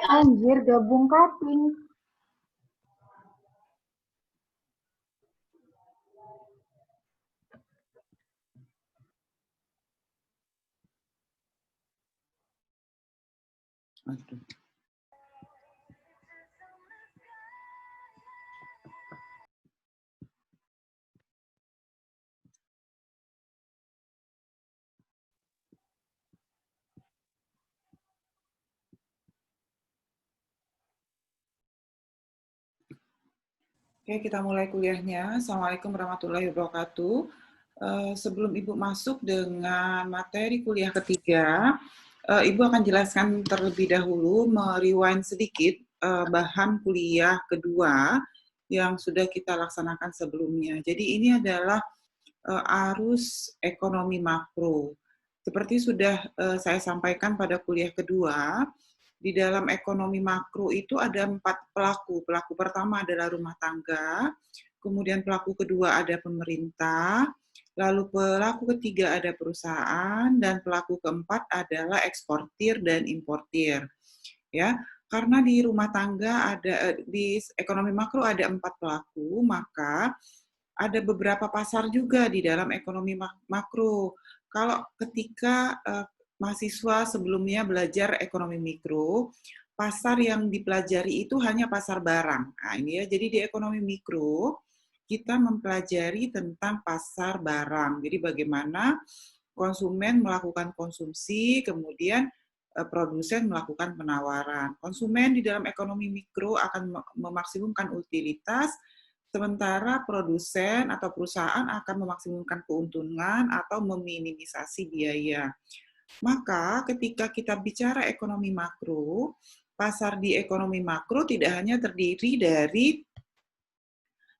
Anjir, gabung cutting. Aduh. Oke, kita mulai kuliahnya. Assalamualaikum warahmatullahi wabarakatuh. Sebelum Ibu masuk dengan materi kuliah ketiga, Ibu akan jelaskan terlebih dahulu, merewind sedikit bahan kuliah kedua yang sudah kita laksanakan sebelumnya. Jadi ini adalah arus ekonomi makro. Seperti sudah saya sampaikan pada kuliah kedua, di dalam ekonomi makro itu ada 4 pelaku. Pelaku pertama adalah rumah tangga, kemudian pelaku kedua ada pemerintah, lalu pelaku ketiga ada perusahaan, dan pelaku keempat adalah eksportir dan importir. Ya, karena di rumah tangga ada di ekonomi makro ada 4 pelaku, maka ada beberapa pasar juga di dalam ekonomi makro. Kalau ketika mahasiswa sebelumnya belajar ekonomi mikro, pasar yang dipelajari itu hanya pasar barang. Nah, ini ya, jadi di ekonomi mikro kita mempelajari tentang pasar barang. Jadi bagaimana konsumen melakukan konsumsi, kemudian produsen melakukan penawaran. Konsumen di dalam ekonomi mikro akan memaksimumkan utilitas, sementara produsen atau perusahaan akan memaksimumkan keuntungan atau meminimisasi biaya. Maka ketika kita bicara ekonomi makro, pasar di ekonomi makro tidak hanya terdiri dari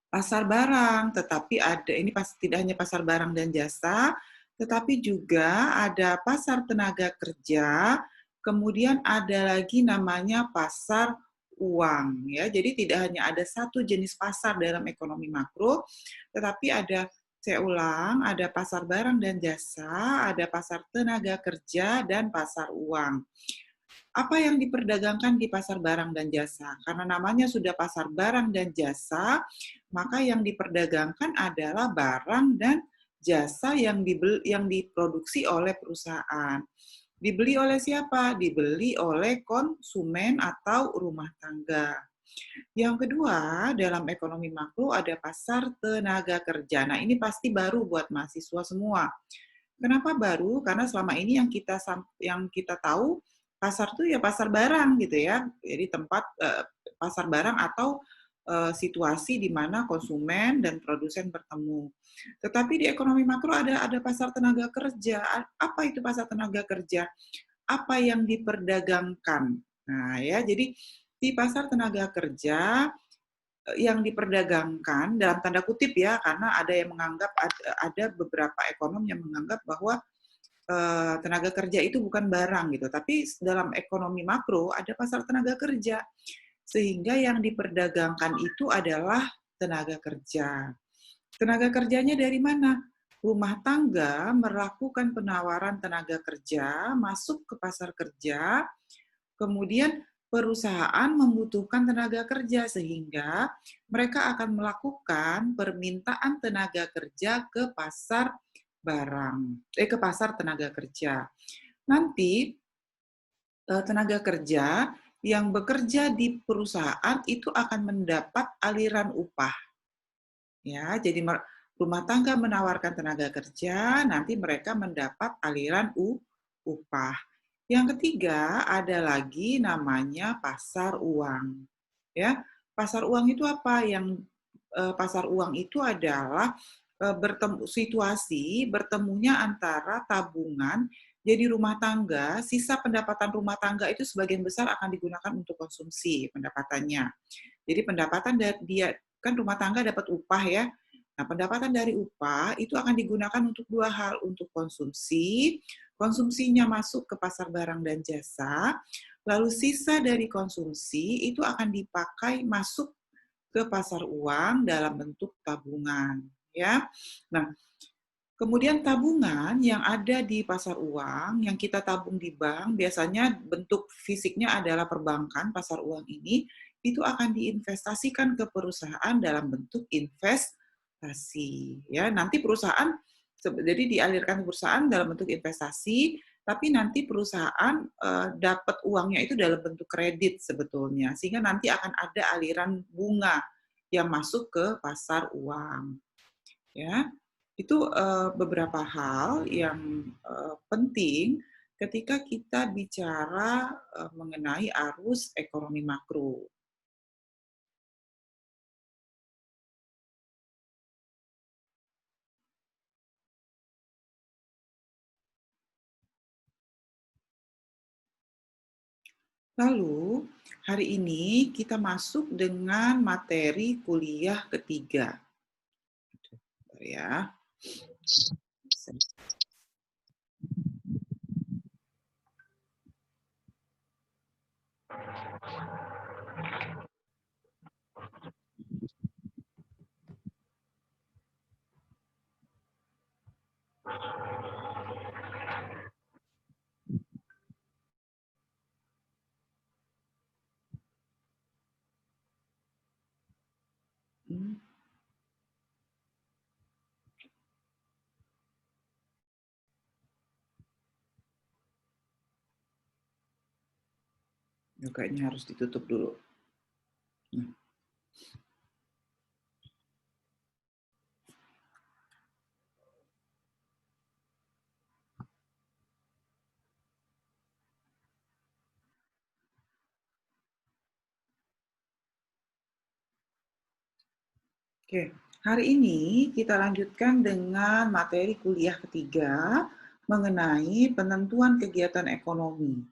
pasar barang, tetapi ada ini tidak hanya pasar barang dan jasa, tetapi juga ada pasar tenaga kerja, kemudian ada lagi namanya pasar uang, ya. Jadi tidak hanya ada satu jenis pasar dalam ekonomi makro, tetapi ada, saya ulang, ada pasar barang dan jasa, ada pasar tenaga kerja, dan pasar uang. Apa yang diperdagangkan di pasar barang dan jasa? Karena namanya sudah pasar barang dan jasa, maka yang diperdagangkan adalah barang dan jasa yang diproduksi oleh perusahaan. Dibeli oleh siapa? Dibeli oleh konsumen atau rumah tangga. Yang kedua, dalam ekonomi makro ada pasar tenaga kerja. Nah, ini pasti baru buat mahasiswa semua. Kenapa baru? Karena selama ini yang kita tahu pasar tuh ya pasar barang gitu ya. Jadi tempat pasar barang atau situasi di mana konsumen dan produsen bertemu. Tetapi di ekonomi makro ada pasar tenaga kerja. Apa itu pasar tenaga kerja? Apa yang diperdagangkan? Nah, ya, jadi di pasar tenaga kerja yang diperdagangkan dalam tanda kutip ya, karena ada yang menganggap ada beberapa ekonom yang menganggap bahwa tenaga kerja itu bukan barang gitu. Tapi dalam ekonomi makro ada pasar tenaga kerja. Sehingga yang diperdagangkan itu adalah tenaga kerja. Tenaga kerjanya dari mana? Rumah tangga melakukan penawaran tenaga kerja, masuk ke pasar kerja, kemudian perusahaan membutuhkan tenaga kerja sehingga mereka akan melakukan permintaan tenaga kerja ke pasar ke pasar tenaga kerja. Nanti tenaga kerja yang bekerja di perusahaan itu akan mendapat aliran upah. Ya, jadi rumah tangga menawarkan tenaga kerja, nanti mereka mendapat aliran upah. Yang ketiga ada lagi namanya pasar uang. Ya, pasar uang itu apa? Yang pasar uang itu adalah bertemunya antara tabungan. Jadi rumah tangga, sisa pendapatan rumah tangga itu sebagian besar akan digunakan untuk konsumsi pendapatannya. Jadi pendapatan dia kan rumah tangga dapat upah ya. Nah, pendapatan dari upah itu akan digunakan untuk dua hal, untuk konsumsi, konsumsinya masuk ke pasar barang dan jasa, lalu sisa dari konsumsi itu akan dipakai masuk ke pasar uang dalam bentuk tabungan, ya. Nah, Kemudian tabungan yang ada di pasar uang, yang kita tabung di bank, biasanya bentuk fisiknya adalah perbankan, pasar uang ini, itu akan diinvestasikan ke perusahaan dalam bentuk investasi. Ya, nanti perusahaan, jadi dialirkan ke perusahaan dalam bentuk investasi, tapi nanti perusahaan dapat uangnya itu dalam bentuk kredit sebetulnya, sehingga nanti akan ada aliran bunga yang masuk ke pasar uang. Ya, itu beberapa hal yang penting ketika kita bicara mengenai arus ekonomi makro. Lalu, hari ini kita masuk dengan materi kuliah ketiga. Bentar ya. Kayaknya harus ditutup dulu. Nah. Oke, hari ini kita lanjutkan dengan materi kuliah ketiga mengenai penentuan kegiatan ekonomi.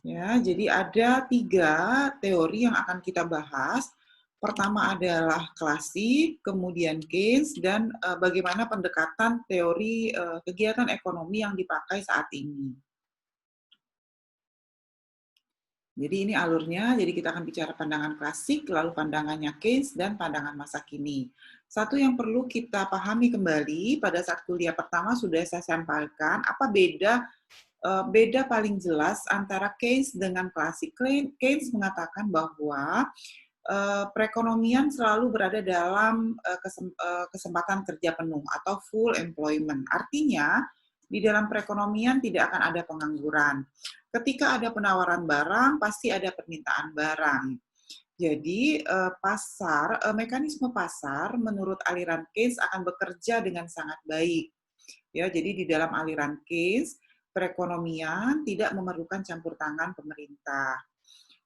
Ya, jadi ada 3 teori yang akan kita bahas. Pertama adalah klasik, kemudian Keynes, dan bagaimana pendekatan teori kegiatan ekonomi yang dipakai saat ini. Jadi ini alurnya, jadi kita akan bicara pandangan klasik, lalu pandangannya Keynes, dan pandangan masa kini. Satu yang perlu kita pahami kembali, pada saat kuliah pertama sudah saya sampaikan, apa beda paling jelas antara Keynes dengan klasik. Keynes mengatakan bahwa perekonomian selalu berada dalam kesempatan kerja penuh atau full employment. Artinya, di dalam perekonomian tidak akan ada pengangguran. Ketika ada penawaran barang, pasti ada permintaan barang. Jadi mekanisme pasar menurut aliran Keynes akan bekerja dengan sangat baik. Ya, jadi di dalam aliran Keynes, perekonomian tidak memerlukan campur tangan pemerintah.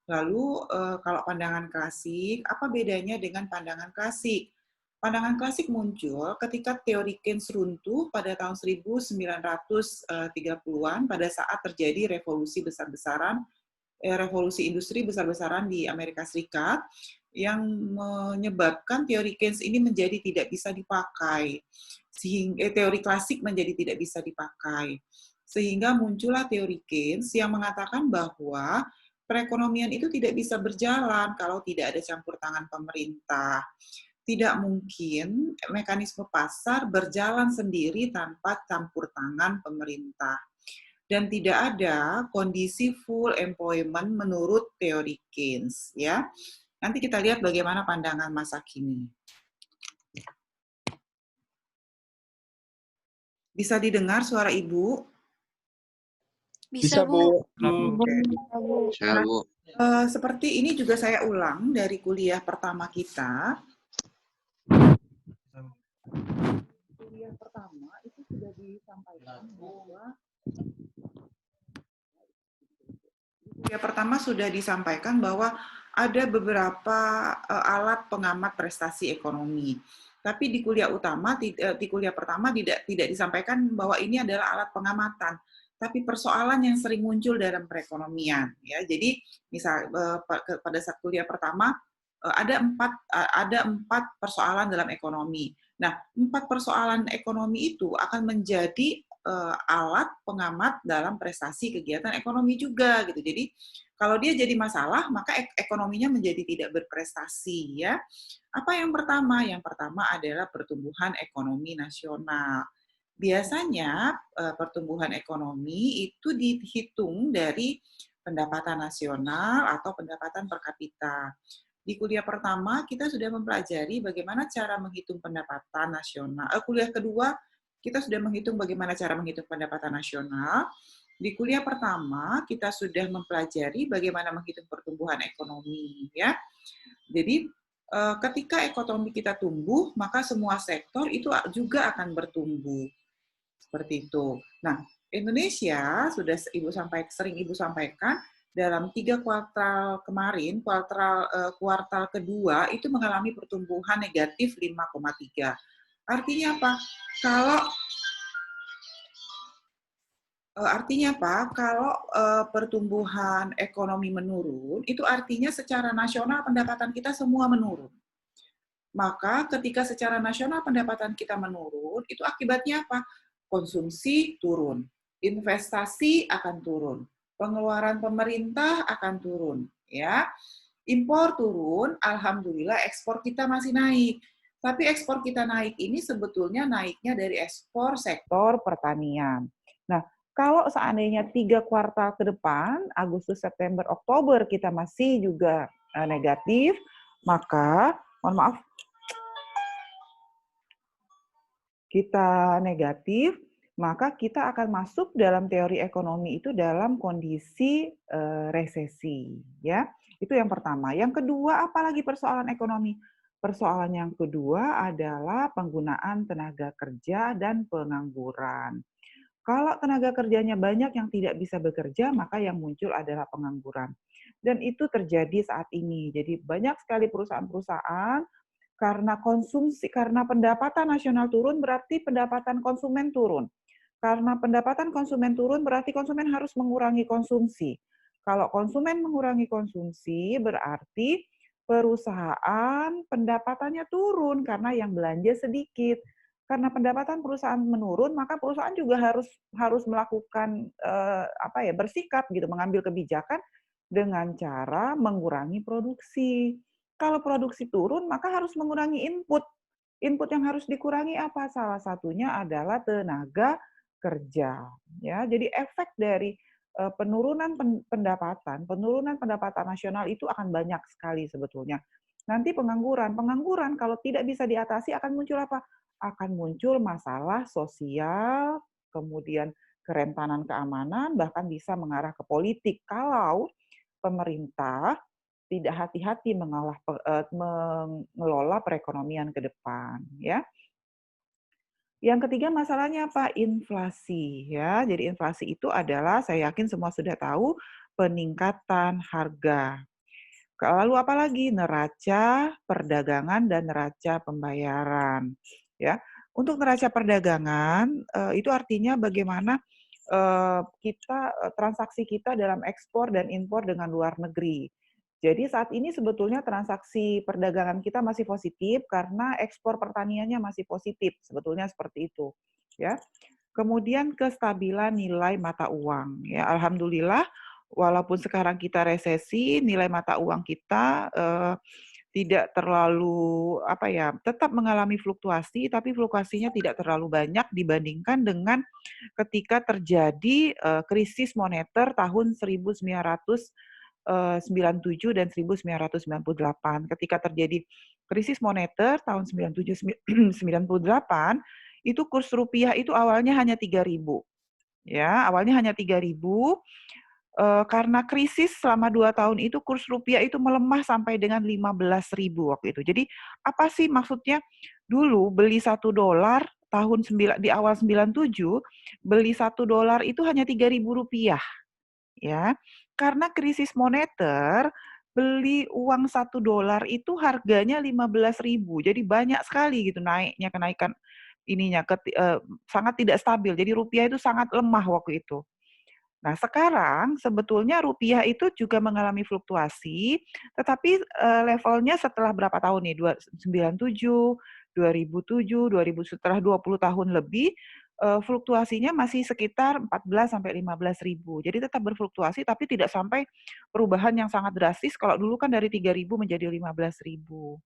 Lalu kalau pandangan klasik, apa bedanya dengan pandangan klasik? Pandangan klasik muncul ketika teori Keynes runtuh pada tahun 1930-an pada saat terjadi revolusi besar-besaran, revolusi industri besar-besaran di Amerika Serikat yang menyebabkan teori Keynes ini menjadi tidak bisa dipakai. Teori klasik menjadi tidak bisa dipakai. Sehingga muncullah teori Keynes yang mengatakan bahwa perekonomian itu tidak bisa berjalan kalau tidak ada campur tangan pemerintah. Tidak mungkin mekanisme pasar berjalan sendiri tanpa campur tangan pemerintah. Dan tidak ada kondisi full employment menurut teori Keynes. Ya. Nanti kita lihat bagaimana pandangan masa kini. Bisa didengar suara Ibu? Bisa, Bu. Bisa, Bu. Seperti ini juga saya ulang dari kuliah pertama kita. Kuliah pertama itu sudah disampaikan bahwa ada beberapa alat pengamat prestasi ekonomi. Tapi di kuliah pertama tidak disampaikan bahwa ini adalah alat pengamatan, tapi persoalan yang sering muncul dalam perekonomian. Ya, jadi misal pada saat kuliah pertama ada empat persoalan dalam ekonomi. Nah, 4 persoalan ekonomi itu akan menjadi alat pengamat dalam prestasi kegiatan ekonomi juga gitu. Jadi kalau dia jadi masalah, maka ekonominya menjadi tidak berprestasi ya. Apa yang pertama? Yang pertama adalah pertumbuhan ekonomi nasional. Biasanya pertumbuhan ekonomi itu dihitung dari pendapatan nasional atau pendapatan per kapita. Di kuliah pertama kita sudah mempelajari bagaimana cara menghitung pendapatan nasional. Kuliah kedua kita sudah menghitung bagaimana cara menghitung pendapatan nasional. Di kuliah pertama kita sudah mempelajari bagaimana menghitung pertumbuhan ekonomi, ya. Jadi ketika ekonomi kita tumbuh, maka semua sektor itu juga akan bertumbuh. Seperti itu. Nah, Indonesia sudah sering Ibu sampaikan dalam 3 kuartal kemarin, kuartal kedua itu mengalami pertumbuhan negatif 5,3. Artinya apa? Kalau pertumbuhan ekonomi menurun, itu artinya secara nasional pendapatan kita semua menurun. Maka ketika secara nasional pendapatan kita menurun, itu akibatnya apa? Konsumsi turun, investasi akan turun, pengeluaran pemerintah akan turun, ya. Impor turun, alhamdulillah ekspor kita masih naik. Tapi ekspor kita naik ini sebetulnya naiknya dari ekspor sektor pertanian. Nah, kalau seandainya 3 kuartal ke depan, Agustus, September, Oktober kita masih juga negatif, maka mohon maaf, kita negatif, maka kita akan masuk dalam teori ekonomi itu dalam kondisi resesi, ya. Itu yang pertama. Yang kedua, apalagi persoalan ekonomi? Persoalan yang kedua adalah penggunaan tenaga kerja dan pengangguran. Kalau tenaga kerjanya banyak yang tidak bisa bekerja, maka yang muncul adalah pengangguran. Dan itu terjadi saat ini. Jadi banyak sekali perusahaan-perusahaan karena pendapatan nasional turun berarti pendapatan konsumen turun. Karena pendapatan konsumen turun berarti konsumen harus mengurangi konsumsi. Kalau konsumen mengurangi konsumsi berarti perusahaan pendapatannya turun karena yang belanja sedikit. Karena pendapatan perusahaan menurun, maka perusahaan juga harus melakukan bersikap gitu, mengambil kebijakan dengan cara mengurangi produksi. Kalau produksi turun, maka harus mengurangi input. Input yang harus dikurangi apa? Salah satunya adalah tenaga kerja. Ya, jadi efek dari penurunan pendapatan nasional itu akan banyak sekali sebetulnya. Nanti pengangguran kalau tidak bisa diatasi akan muncul apa? Akan muncul masalah sosial, kemudian kerentanan keamanan, bahkan bisa mengarah ke politik kalau pemerintah tidak hati-hati mengelola perekonomian ke depan, ya. Yang ketiga masalahnya apa? Inflasi, ya. Jadi inflasi itu adalah, saya yakin semua sudah tahu, peningkatan harga. Lalu apa lagi? Neraca perdagangan dan neraca pembayaran, ya. Untuk neraca perdagangan itu artinya bagaimana transaksi kita dalam ekspor dan impor dengan luar negeri. Jadi saat ini sebetulnya transaksi perdagangan kita masih positif karena ekspor pertaniannya masih positif, sebetulnya seperti itu, ya. Kemudian kestabilan nilai mata uang, ya. Alhamdulillah, walaupun sekarang kita resesi, nilai mata uang kita tidak terlalu tetap mengalami fluktuasi, tapi fluktuasinya tidak terlalu banyak dibandingkan dengan ketika terjadi krisis moneter tahun 1997 dan 1998. Ketika terjadi krisis moneter tahun 97-98, itu kurs rupiah itu awalnya hanya 3.000. Ya, awalnya hanya 3.000. Karena krisis selama 2 tahun itu kurs rupiah itu melemah sampai dengan 15.000 waktu itu. Jadi apa sih maksudnya? Dulu beli $1 di awal 97, beli $1 itu hanya 3.000 rupiah. Ya, karena krisis moneter, beli uang $1 itu harganya 15.000. Jadi banyak sekali gitu kenaikan ininya sangat tidak stabil. Jadi rupiah itu sangat lemah waktu itu. Nah, sekarang sebetulnya rupiah itu juga mengalami fluktuasi, tetapi levelnya setelah berapa tahun nih? 97, 2007, 2000, setelah 20 tahun lebih, fluktuasinya masih sekitar 14 sampai 15.000. Jadi tetap berfluktuasi tapi tidak sampai perubahan yang sangat drastis. Kalau dulu kan dari 3.000 menjadi 15.000.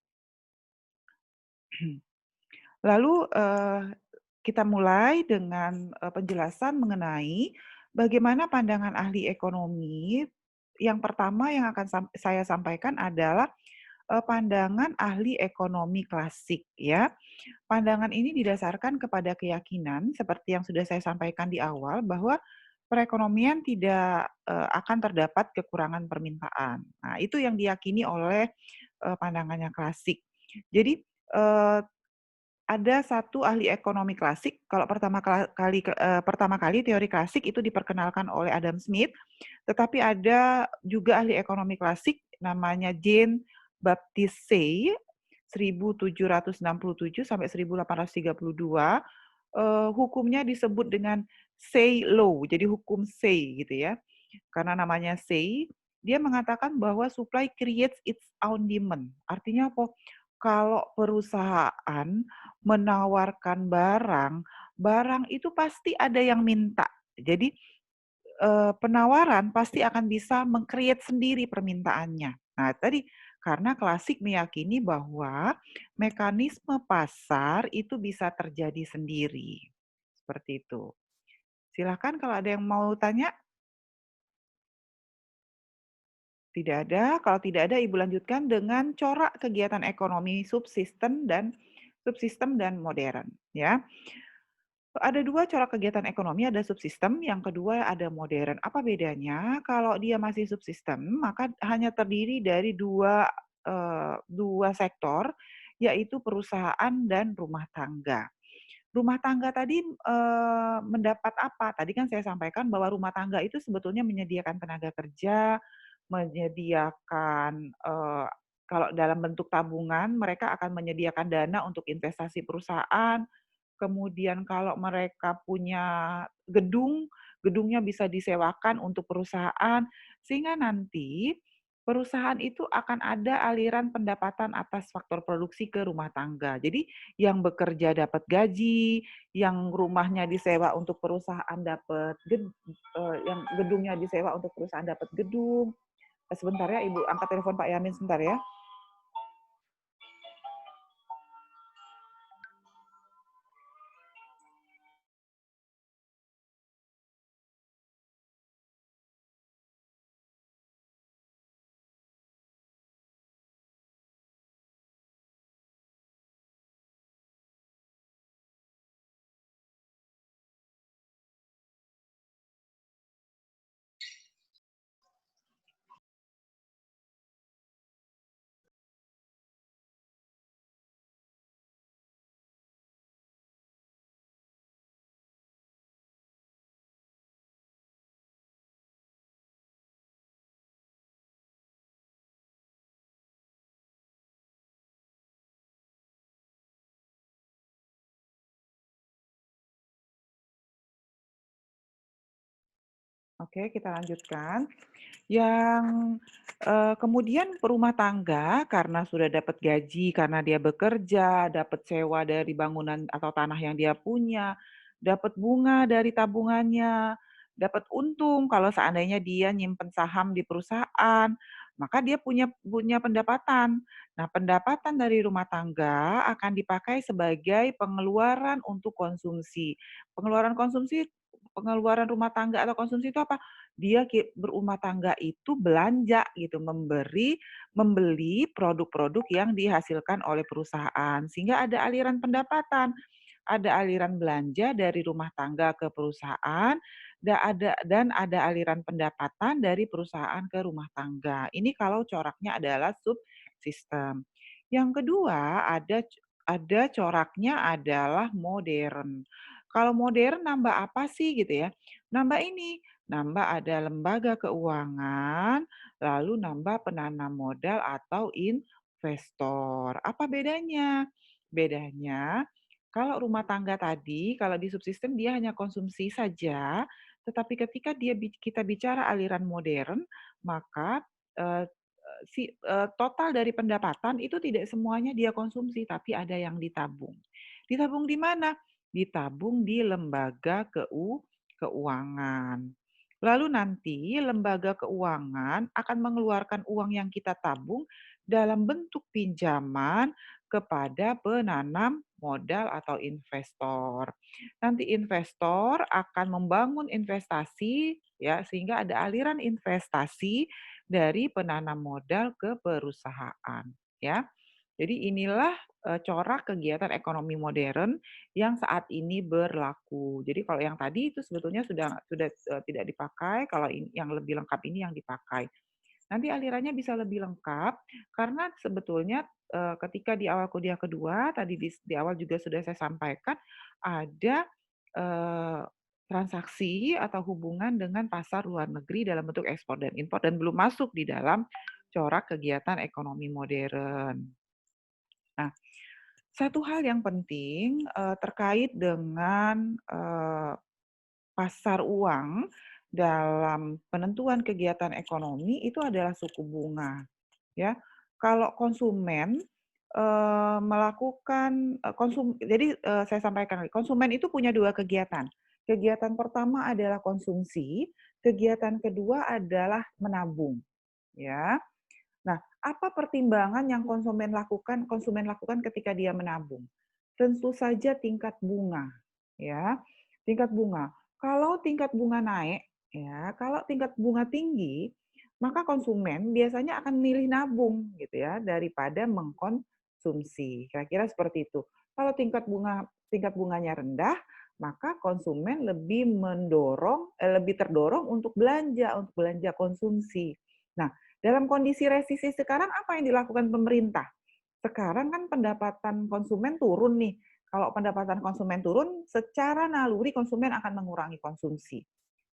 Lalu kita mulai dengan penjelasan mengenai bagaimana pandangan ahli ekonomi. Yang pertama yang akan saya sampaikan adalah pandangan ahli ekonomi klasik ya. Pandangan ini didasarkan kepada keyakinan seperti yang sudah saya sampaikan di awal bahwa perekonomian tidak akan terdapat kekurangan permintaan. Nah, itu yang diyakini oleh pandangannya klasik. Jadi ada satu ahli ekonomi klasik, kalau pertama kali teori klasik itu diperkenalkan oleh Adam Smith, tetapi ada juga ahli ekonomi klasik namanya Jean Baptiste Say, 1767 sampai 1832, hukumnya disebut dengan Say law, jadi hukum Say gitu ya. Karena namanya Say, dia mengatakan bahwa supply creates its own demand. Artinya apa? Kalau perusahaan menawarkan barang, barang itu pasti ada yang minta. Jadi penawaran pasti akan bisa meng-create sendiri permintaannya. Nah, tadi karena klasik meyakini bahwa mekanisme pasar itu bisa terjadi sendiri. Seperti itu. Silakan kalau ada yang mau tanya. Tidak ada. Kalau tidak ada, Ibu lanjutkan dengan corak kegiatan ekonomi subsistem dan modern. Ya, ada dua corak kegiatan ekonomi, ada subsistem, yang kedua ada modern. Apa bedanya? Kalau dia masih subsistem, maka hanya terdiri dari dua sektor, yaitu perusahaan dan rumah tangga. Rumah tangga tadi mendapat apa? Tadi kan saya sampaikan bahwa rumah tangga itu sebetulnya menyediakan tenaga kerja, menyediakan kalau dalam bentuk tabungan, mereka akan menyediakan dana untuk investasi perusahaan. Kemudian kalau mereka punya gedung, gedungnya bisa disewakan untuk perusahaan, sehingga nanti perusahaan itu akan ada aliran pendapatan atas faktor produksi ke rumah tangga. Jadi yang bekerja dapat gaji, yang rumahnya disewa untuk perusahaan dapat yang gedungnya disewa untuk perusahaan dapat gedung. Sebentar ya, Ibu angkat telepon Pak Yamin sebentar ya. Oke, kita lanjutkan. Yang kemudian rumah tangga karena sudah dapat gaji, karena dia bekerja, dapat sewa dari bangunan atau tanah yang dia punya, dapat bunga dari tabungannya, dapat untung kalau seandainya dia nyimpen saham di perusahaan, maka dia punya pendapatan. Nah, pendapatan dari rumah tangga akan dipakai sebagai pengeluaran untuk konsumsi. Pengeluaran rumah tangga atau konsumsi itu apa? Dia berumah tangga itu belanja gitu, membeli produk-produk yang dihasilkan oleh perusahaan sehingga ada aliran pendapatan, ada aliran belanja dari rumah tangga ke perusahaan, dan ada aliran pendapatan dari perusahaan ke rumah tangga. Ini kalau coraknya adalah subsistem. Yang kedua ada coraknya adalah modern. Kalau modern nambah apa sih gitu ya? Nambah ini, nambah ada lembaga keuangan, lalu nambah penanam modal atau investor. Apa bedanya? Bedanya, kalau rumah tangga tadi, kalau di subsistem dia hanya konsumsi saja, tetapi ketika kita bicara aliran modern, maka eh, total dari pendapatan itu tidak semuanya dia konsumsi, tapi ada yang ditabung. Ditabung di mana? Ditabung di lembaga keuangan. Lalu nanti lembaga keuangan akan mengeluarkan uang yang kita tabung dalam bentuk pinjaman kepada penanam modal atau investor. Nanti investor akan membangun investasi ya sehingga ada aliran investasi dari penanam modal ke perusahaan ya. Jadi inilah corak kegiatan ekonomi modern yang saat ini berlaku. Jadi kalau yang tadi itu sebetulnya sudah tidak dipakai, kalau yang lebih lengkap ini yang dipakai. Nanti alirannya bisa lebih lengkap karena sebetulnya ketika di awal kuliah kedua tadi di awal juga sudah saya sampaikan ada eh, transaksi atau hubungan dengan pasar luar negeri dalam bentuk ekspor dan impor dan belum masuk di dalam corak kegiatan ekonomi modern. Nah, satu hal yang penting terkait dengan pasar uang dalam penentuan kegiatan ekonomi itu adalah suku bunga, ya. Kalau konsumen melakukan jadi saya sampaikan lagi, konsumen itu punya dua kegiatan. Kegiatan pertama adalah konsumsi, kegiatan kedua adalah menabung, ya. Nah, apa pertimbangan yang konsumen lakukan ketika dia menabung? Tentu saja tingkat bunga, ya. Tingkat bunga. Kalau tingkat bunga naik, ya, kalau tingkat bunga tinggi, maka konsumen biasanya akan milih nabung gitu ya daripada mengkonsumsi. Kira-kira seperti itu. Kalau tingkat bunganya rendah, maka konsumen lebih terdorong untuk belanja konsumsi. Nah, dalam kondisi resesi sekarang apa yang dilakukan pemerintah? Sekarang kan pendapatan konsumen turun nih. Kalau pendapatan konsumen turun, secara naluri konsumen akan mengurangi konsumsi.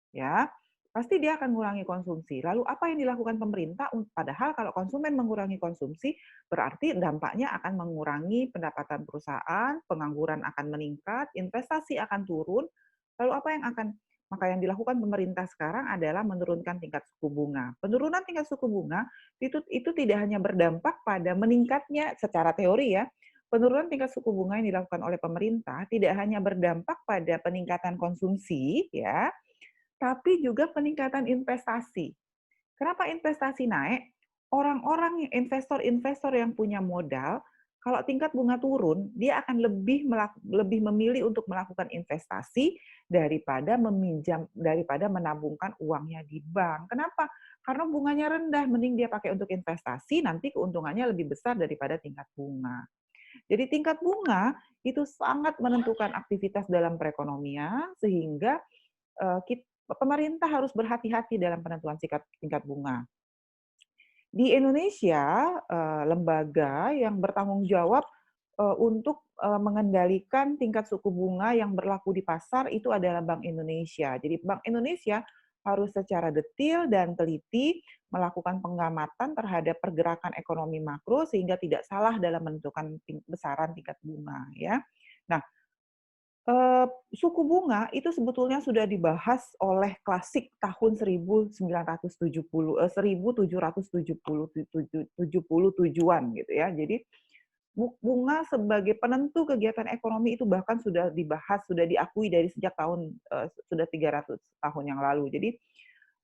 Ya, pasti dia akan mengurangi konsumsi. Lalu apa yang dilakukan pemerintah? Padahal kalau konsumen mengurangi konsumsi, berarti dampaknya akan mengurangi pendapatan perusahaan, pengangguran akan meningkat, investasi akan turun. Lalu apa yang akan maka yang dilakukan pemerintah sekarang adalah menurunkan tingkat suku bunga. Penurunan tingkat suku bunga itu tidak hanya berdampak pada meningkatnya secara teori ya. Penurunan tingkat suku bunga yang dilakukan oleh pemerintah tidak hanya berdampak pada peningkatan konsumsi ya, tapi juga peningkatan investasi. Kenapa investasi naik? Orang-orang investor-investor yang punya modal, kalau tingkat bunga turun, dia akan lebih memilih untuk melakukan investasi daripada menabungkan uangnya di bank. Kenapa? Karena bunganya rendah, mending dia pakai untuk investasi, nanti keuntungannya lebih besar daripada tingkat bunga. Jadi tingkat bunga itu sangat menentukan aktivitas dalam perekonomian, sehingga pemerintah harus berhati-hati dalam penentuan tingkat bunga. Di Indonesia, lembaga yang bertanggung jawab untuk mengendalikan tingkat suku bunga yang berlaku di pasar itu adalah Bank Indonesia. Jadi Bank Indonesia harus secara detail dan teliti melakukan pengamatan terhadap pergerakan ekonomi makro sehingga tidak salah dalam menentukan besaran tingkat bunga. Ya. Nah, suku bunga itu sebetulnya sudah dibahas oleh klasik tahun 1770-an gitu ya. Jadi bunga sebagai penentu kegiatan ekonomi itu bahkan sudah dibahas, sudah diakui dari sejak sudah 300 tahun yang lalu. Jadi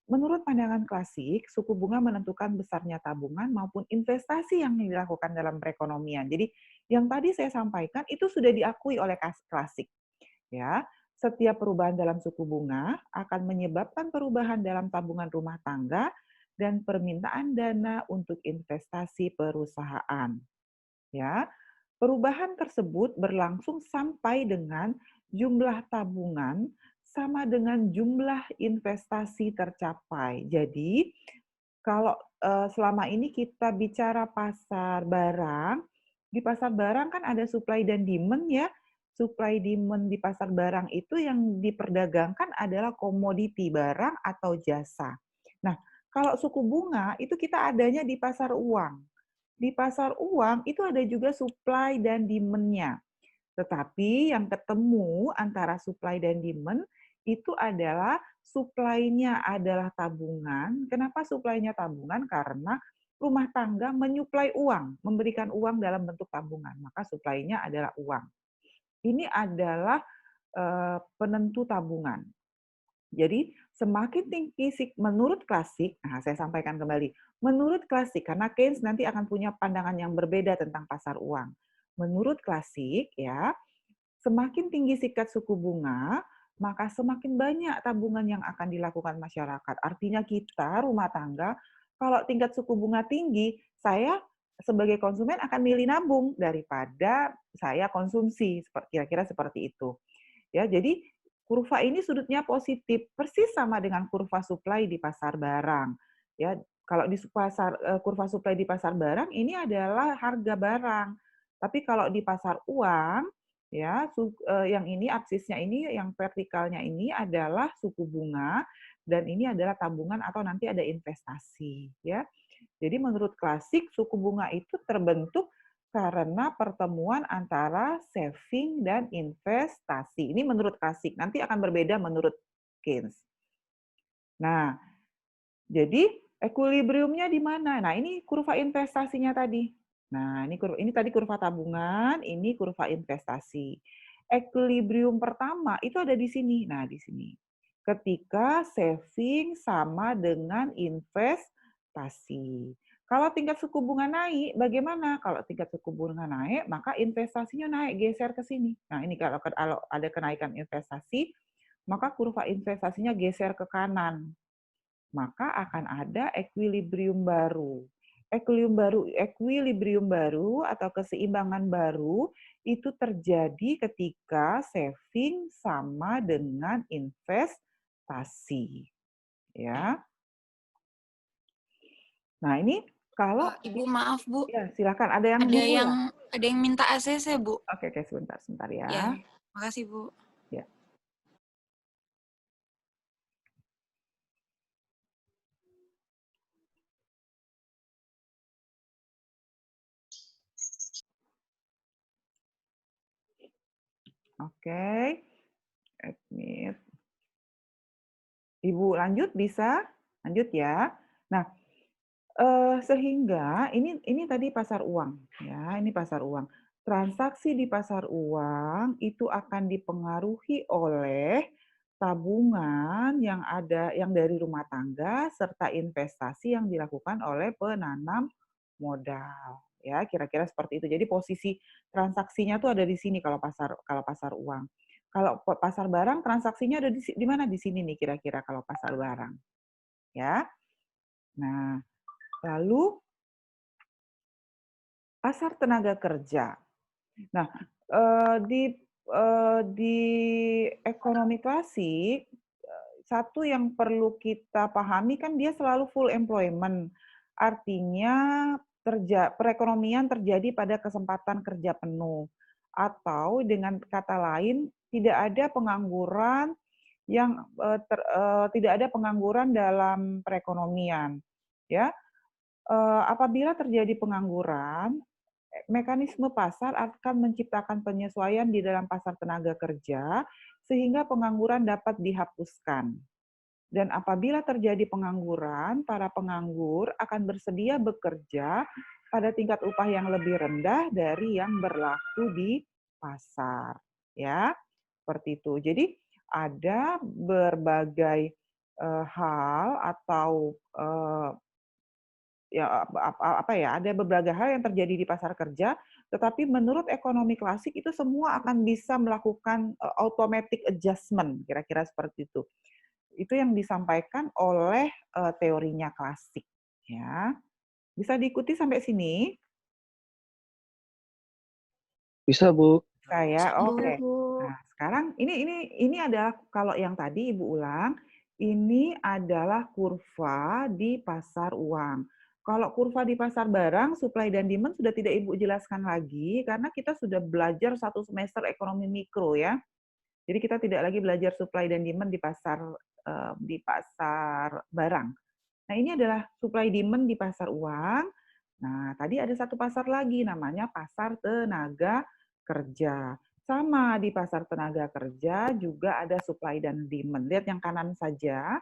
menurut pandangan klasik, suku bunga menentukan besarnya tabungan maupun investasi yang dilakukan dalam perekonomian. Jadi yang tadi saya sampaikan itu sudah diakui oleh klasik. Ya, setiap perubahan dalam suku bunga akan menyebabkan perubahan dalam tabungan rumah tangga dan permintaan dana untuk investasi perusahaan. Ya, perubahan tersebut berlangsung sampai dengan jumlah tabungan sama dengan jumlah investasi tercapai. Jadi, kalau selama ini kita bicara pasar barang, di pasar barang kan ada supply dan demand ya. Supply demand di pasar barang itu yang diperdagangkan adalah komoditi barang atau jasa. Nah, kalau suku bunga itu kita adanya di pasar uang. Di pasar uang itu ada juga supply dan demand-nya. Tetapi yang ketemu antara supply dan demand itu adalah supply-nya adalah tabungan. Kenapa supply-nya tabungan? Karena rumah tangga menyuplai uang, memberikan uang dalam bentuk tabungan. Maka supply-nya adalah uang. Ini adalah penentu tabungan. Jadi semakin tinggi menurut klasik, nah saya sampaikan kembali, menurut klasik karena Keynes nanti akan punya pandangan yang berbeda tentang pasar uang. Menurut klasik ya, semakin tinggi tingkat suku bunga, maka semakin banyak tabungan yang akan dilakukan masyarakat. Artinya kita rumah tangga kalau tingkat suku bunga tinggi, saya sebagai konsumen akan milih nabung daripada saya konsumsi, kira-kira seperti itu. Ya, jadi kurva ini sudutnya positif, persis sama dengan kurva supply di pasar barang. Ya, kalau di kurva supply di pasar barang ini adalah harga barang. Tapi kalau di pasar uang, ya, yang ini absisnya ini, yang vertikalnya ini adalah suku bunga dan ini adalah tabungan atau nanti ada investasi, ya. Jadi menurut klasik suku bunga itu terbentuk karena pertemuan antara saving dan investasi. Ini menurut klasik, nanti akan berbeda menurut Keynes. Nah, jadi equilibriumnya di mana? Nah, ini kurva investasinya tadi. Nah, ini tadi kurva tabungan, ini kurva investasi. Equilibrium pertama itu ada di sini. Nah, di sini. Ketika saving sama dengan investasi. Kalau tingkat suku bunga naik, bagaimana? Kalau tingkat suku bunga naik, maka investasinya naik, geser ke sini. Nah, ini kalau ada kenaikan investasi, maka kurva investasinya geser ke kanan. Maka akan ada equilibrium baru. Equilibrium baru atau keseimbangan baru itu terjadi ketika saving sama dengan investasi. Ya. Nah, ini kalau Ibu maaf Bu, ya silakan ada yang ada yang minta ACC Bu. Oke, sebentar ya. Ya, makasih Bu. Ya. Oke. Admit. Ibu lanjut bisa? Lanjut ya. Nah, sehingga ini tadi pasar uang ya, ini pasar uang. Transaksi di pasar uang itu akan dipengaruhi oleh tabungan yang dari rumah tangga serta investasi yang dilakukan oleh penanam modal. Ya, kira-kira seperti itu. Jadi posisi transaksinya tuh ada di sini kalau pasar uang. Kalau pasar barang transaksinya ada di mana? Di sini nih kira-kira kalau pasar barang. Ya. Nah, lalu pasar tenaga kerja. Nah, di ekonomi klasik, satu yang perlu kita pahami kan dia selalu full employment. Artinya perekonomian terjadi pada kesempatan kerja penuh. Atau dengan kata lain, tidak ada pengangguran tidak ada pengangguran dalam perekonomian. Ya, apabila terjadi pengangguran, mekanisme pasar akan menciptakan penyesuaian di dalam pasar tenaga kerja sehingga pengangguran dapat dihapuskan. Dan apabila terjadi pengangguran, para penganggur akan bersedia bekerja pada tingkat upah yang lebih rendah dari yang berlaku di pasar. Ya, seperti itu. Jadi ada berbagai hal atau ada beberapa hal yang terjadi di pasar kerja, tetapi menurut ekonomi klasik itu semua akan bisa melakukan automatic adjustment, kira-kira seperti itu. Itu yang disampaikan oleh teorinya klasik, ya. Bisa diikuti sampai sini? Bisa, Bu. Saya, oke. Nah, sekarang ini adalah kalau yang tadi Ibu ulang, ini adalah kurva di pasar uang. Kalau kurva di pasar barang, supply dan demand sudah tidak Ibu jelaskan lagi karena kita sudah belajar satu semester ekonomi mikro ya. Jadi kita tidak lagi belajar supply dan demand di pasar barang. Nah, ini adalah supply demand di pasar uang. Nah, tadi ada satu pasar lagi namanya pasar tenaga kerja. Sama di pasar tenaga kerja juga ada supply dan demand. Lihat yang kanan saja.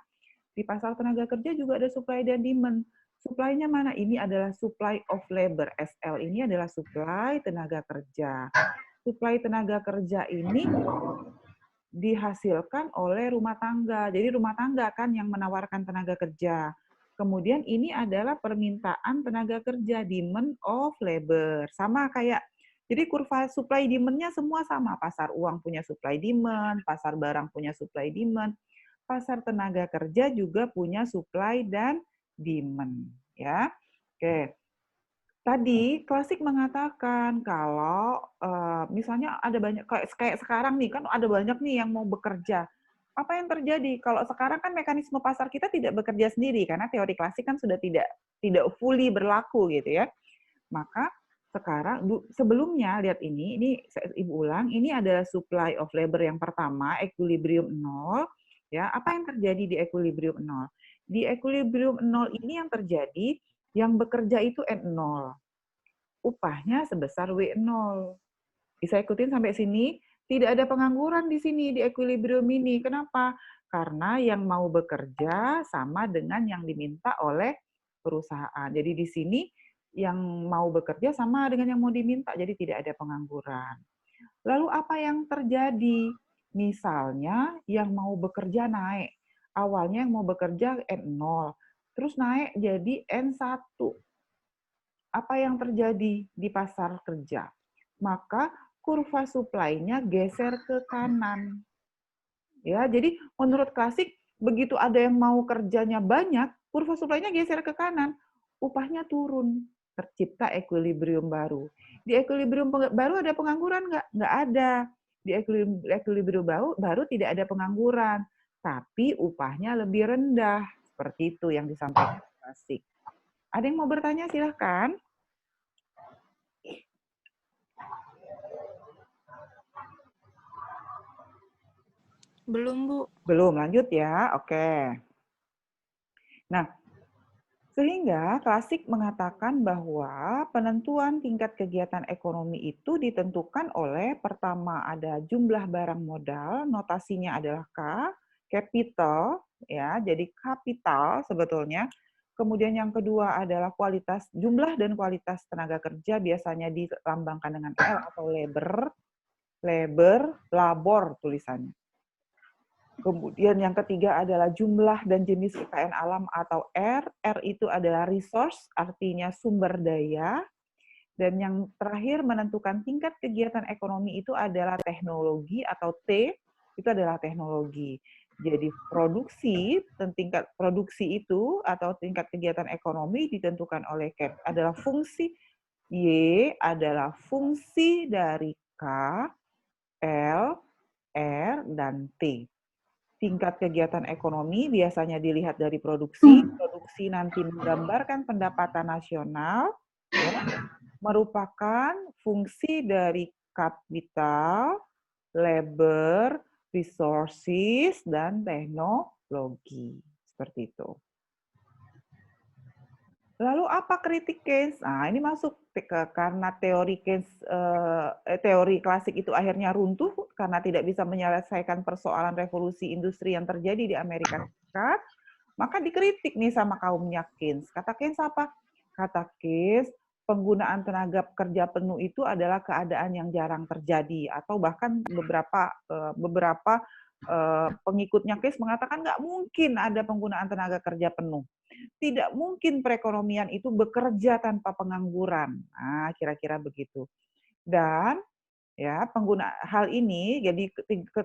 Di pasar tenaga kerja juga ada supply dan demand. Supply-nya mana? Ini adalah supply of labor. SL ini adalah supply tenaga kerja. Supply tenaga kerja ini dihasilkan oleh rumah tangga. Jadi rumah tangga kan yang menawarkan tenaga kerja. Kemudian ini adalah permintaan tenaga kerja, demand of labor. Sama kayak, jadi kurva supply demand-nya semua sama. Pasar uang punya supply demand, pasar barang punya supply demand, pasar tenaga kerja juga punya supply dan demand. Ya, oke. Tadi Klasik mengatakan kalau misalnya ada banyak kayak sekarang nih kan ada banyak nih yang mau bekerja. Apa yang terjadi? Kalau sekarang kan mekanisme pasar kita tidak bekerja sendiri karena teori klasik kan sudah tidak fully berlaku gitu ya. Maka sekarang sebelumnya lihat ini Ibu ulang, ini adalah supply of labor yang pertama, equilibrium 0 ya. Apa yang terjadi di equilibrium 0? Di equilibrium 0 ini yang terjadi yang bekerja itu N0. Upahnya sebesar W0. Bisa ikutin sampai sini? Tidak ada pengangguran di sini, di equilibrium ini. Kenapa? Karena yang mau bekerja sama dengan yang diminta oleh perusahaan. Jadi di sini yang mau bekerja sama dengan yang mau diminta, jadi tidak ada pengangguran. Lalu apa yang terjadi? Misalnya yang mau bekerja naik. Awalnya yang mau bekerja N0, terus naik jadi N1. Apa yang terjadi di pasar kerja? Maka kurva supply-nya geser ke kanan. Ya, jadi menurut Klasik begitu ada yang mau kerjanya banyak, kurva supply-nya geser ke kanan, upahnya turun, tercipta equilibrium baru. Di equilibrium baru ada pengangguran nggak? Nggak ada. Di equilibrium baru tidak ada pengangguran, tapi upahnya lebih rendah. Seperti itu yang disampaikan Klasik. Ada yang mau bertanya? Silahkan. Belum, Bu. Belum, lanjut ya. Oke. Nah, sehingga Klasik mengatakan bahwa penentuan tingkat kegiatan ekonomi itu ditentukan oleh pertama ada jumlah barang modal, notasinya adalah K, capital, ya, jadi kapital sebetulnya. Kemudian yang kedua adalah kualitas, jumlah dan kualitas tenaga kerja biasanya dilambangkan dengan L atau labor tulisannya. Kemudian yang ketiga adalah jumlah dan jenis kekayaan alam atau R. R itu adalah resource, artinya sumber daya. Dan yang terakhir menentukan tingkat kegiatan ekonomi itu adalah teknologi atau T, itu adalah teknologi. Jadi produksi, tingkat produksi itu atau tingkat kegiatan ekonomi ditentukan oleh adalah fungsi Y adalah fungsi dari K, L, R, dan T. Tingkat kegiatan ekonomi biasanya dilihat dari produksi. Produksi nanti menggambarkan pendapatan nasional, ya, merupakan fungsi dari kapital, labor, resources, dan teknologi. Seperti itu. Lalu apa kritik Keynes? Nah, ini masuk karena teori Keynes, teori klasik itu akhirnya runtuh karena tidak bisa menyelesaikan persoalan revolusi industri yang terjadi di Amerika Serikat, maka dikritik nih sama kaumnya Keynes. Kata Keynes apa? Kata Keynes, penggunaan tenaga kerja penuh itu adalah keadaan yang jarang terjadi, atau bahkan beberapa pengikutnya Keynes mengatakan nggak mungkin ada penggunaan tenaga kerja penuh. Tidak mungkin perekonomian itu bekerja tanpa pengangguran. Nah, kira-kira begitu. Dan ya, hal ini jadi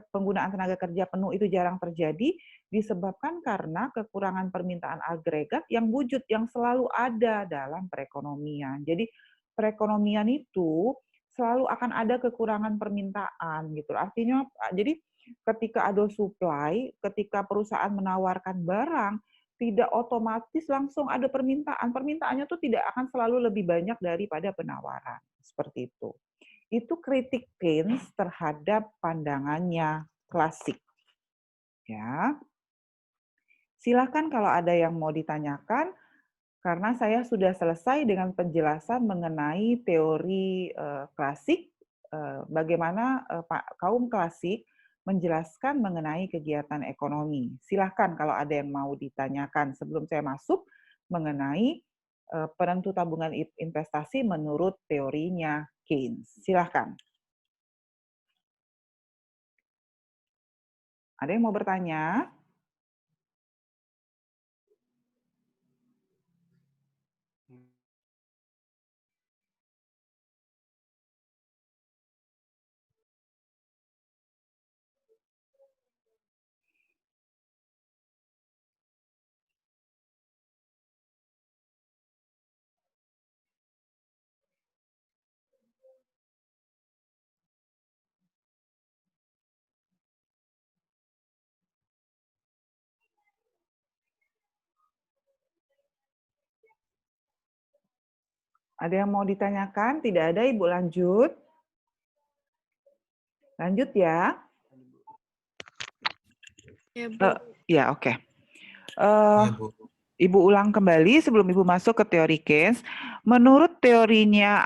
penggunaan tenaga kerja penuh itu jarang terjadi disebabkan karena kekurangan permintaan agregat yang wujud yang selalu ada dalam perekonomian. Jadi perekonomian itu selalu akan ada kekurangan permintaan gitu. Artinya jadi ketika ada supply, ketika perusahaan menawarkan barang, tidak otomatis langsung ada permintaan. Permintaannya tuh tidak akan selalu lebih banyak daripada penawaran. Seperti itu. Itu kritik Keynes terhadap pandangannya Klasik. Ya. Silakan kalau ada yang mau ditanyakan, karena saya sudah selesai dengan penjelasan mengenai teori Klasik, bagaimana kaum Klasik menjelaskan mengenai kegiatan ekonomi. Silahkan kalau ada yang mau ditanyakan sebelum saya masuk mengenai penentu tabungan investasi menurut teorinya Keynes. Silahkan. Ada yang mau bertanya? Ada yang mau ditanyakan? Tidak ada, Ibu lanjut. Lanjut ya. Ya, Bu. Ya, oke. Iya, Bu. Ibu ulang kembali sebelum Ibu masuk ke teori Keynes. Menurut teorinya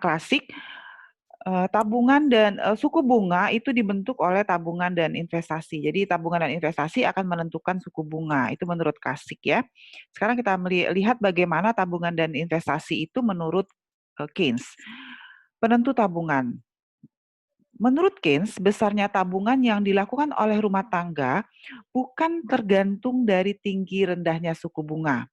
klasik, tabungan dan suku bunga itu dibentuk oleh tabungan dan investasi. Jadi tabungan dan investasi akan menentukan suku bunga. Itu menurut klasik ya. Sekarang kita lihat bagaimana tabungan dan investasi itu menurut Keynes. Penentu tabungan. Menurut Keynes, besarnya tabungan yang dilakukan oleh rumah tangga bukan tergantung dari tinggi rendahnya suku bunga.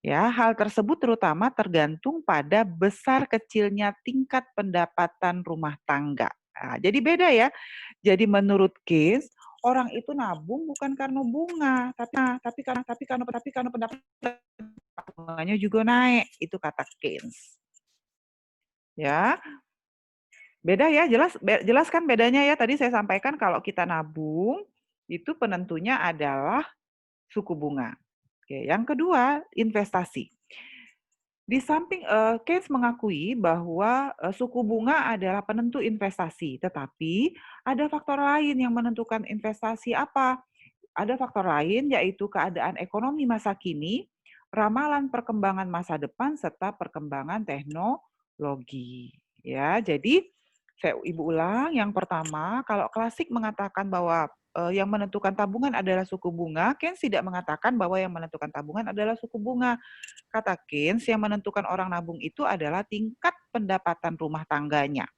Ya, hal tersebut terutama tergantung pada besar kecilnya tingkat pendapatan rumah tangga. Nah, jadi beda ya. Jadi menurut Keynes, orang itu nabung bukan karena bunga, tapi karena pendapatan bunganya juga naik. Itu kata Keynes. Ya, beda ya, jelas kan bedanya ya. Tadi saya sampaikan kalau kita nabung, itu penentunya adalah suku bunga. Oke, yang kedua, investasi. Di samping Keynes mengakui bahwa suku bunga adalah penentu investasi, tetapi ada faktor lain yang menentukan investasi apa? Ada faktor lain yaitu keadaan ekonomi masa kini, ramalan perkembangan masa depan serta perkembangan teknologi. Ya, jadi Ibu ulang, yang pertama, kalau klasik mengatakan bahwa yang menentukan tabungan adalah suku bunga, Keynes tidak mengatakan bahwa yang menentukan tabungan adalah suku bunga. Kata Keynes, yang menentukan orang nabung itu adalah tingkat pendapatan rumah tangganya.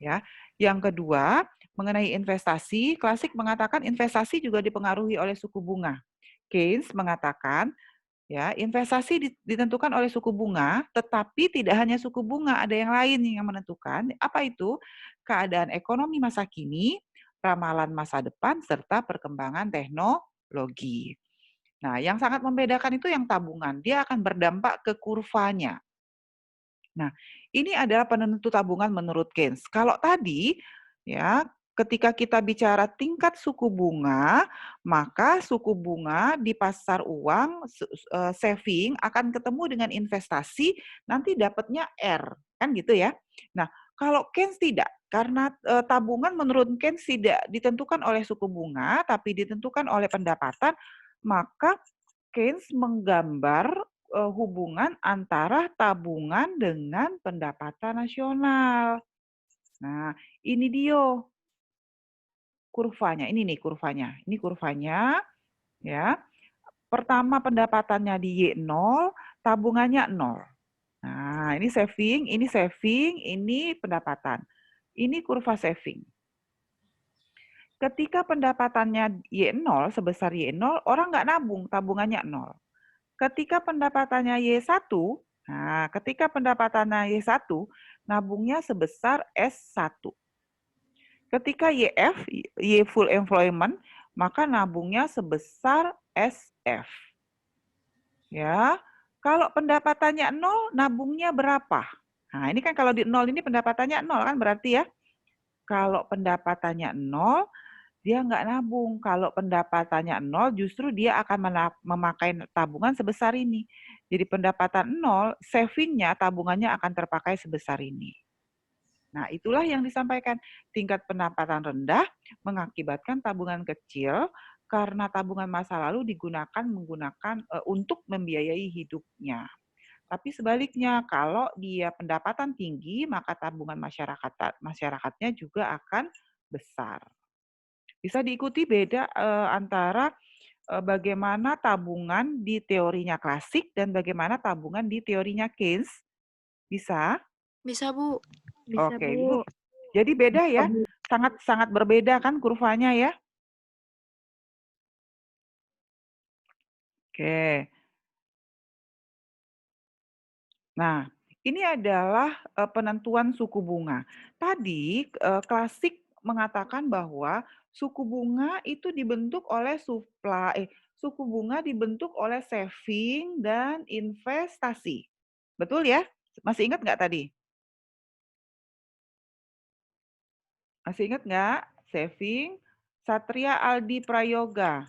Ya. Yang kedua, mengenai investasi, klasik mengatakan investasi juga dipengaruhi oleh suku bunga. Keynes mengatakan ya, investasi ditentukan oleh suku bunga, tetapi tidak hanya suku bunga, ada yang lain yang menentukan. Apa itu? Keadaan ekonomi masa kini, ramalan masa depan, serta perkembangan teknologi. Nah, yang sangat membedakan itu yang tabungan. Dia akan berdampak ke kurvanya. Nah, ini adalah penentu tabungan menurut Keynes. Kalau tadi, ya, ketika kita bicara tingkat suku bunga, maka suku bunga di pasar uang saving akan ketemu dengan investasi, nanti dapatnya R, kan gitu ya. Nah, kalau Keynes tidak, karena tabungan menurut Keynes tidak ditentukan oleh suku bunga, tapi ditentukan oleh pendapatan, maka Keynes menggambar hubungan antara tabungan dengan pendapatan nasional. Nah, ini dia kurvanya. Ini nih kurvanya. Ini kurvanya ya. Pertama pendapatannya di Y0, tabungannya 0. Nah, ini saving, ini pendapatan. Ini kurva saving. Ketika pendapatannya Y0, sebesar Y0, orang nggak nabung, tabungannya 0. Ketika pendapatannya Y1, nah ketika pendapatannya Y1, nabungnya sebesar S1. Ketika YF, Y full employment, maka nabungnya sebesar SF. Ya, kalau pendapatannya 0, nabungnya berapa? Nah, ini kan kalau di 0 ini pendapatannya 0 kan berarti ya. Kalau pendapatannya 0, dia nggak nabung. Kalau pendapatannya 0, justru dia akan memakai tabungan sebesar ini. Jadi pendapatan 0, savingnya, tabungannya akan terpakai sebesar ini. Nah, itulah yang disampaikan. Tingkat pendapatan rendah mengakibatkan tabungan kecil karena tabungan masa lalu menggunakan untuk membiayai hidupnya. Tapi sebaliknya, kalau dia pendapatan tinggi, maka tabungan masyarakatnya juga akan besar. Bisa diikuti beda antara bagaimana tabungan di teorinya klasik dan bagaimana tabungan di teorinya Keynes. Bisa? Bisa, Bu. Bisa, Oke, Bu. Jadi beda ya. sangat berbeda kan kurvanya ya. Oke. Nah, ini adalah penentuan suku bunga. Tadi klasik mengatakan bahwa suku bunga itu dibentuk oleh suku bunga dibentuk oleh saving dan investasi. Betul ya? Masih ingat nggak tadi? Masih ingat nggak? Saving, Satria Aldi Prayoga.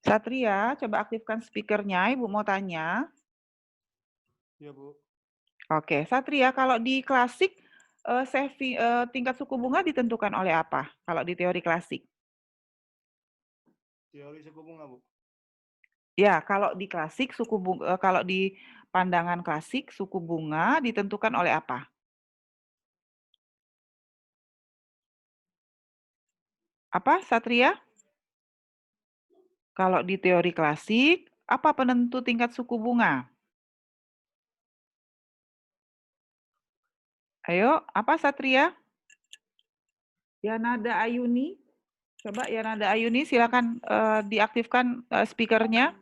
Satria, coba aktifkan speakernya, Ibu mau tanya. Iya, Bu. Oke, Satria, kalau di klasik tingkat suku bunga ditentukan oleh apa? Kalau di teori klasik? Teori suku bunga, Bu. Ya, kalau di klasik kalau di pandangan klasik suku bunga ditentukan oleh apa? Apa, Satria? Kalau di teori klasik, apa penentu tingkat suku bunga? Ayo, apa Satria? Yanada Ayuni. Coba Yanada Ayuni silakan diaktifkan speakernya.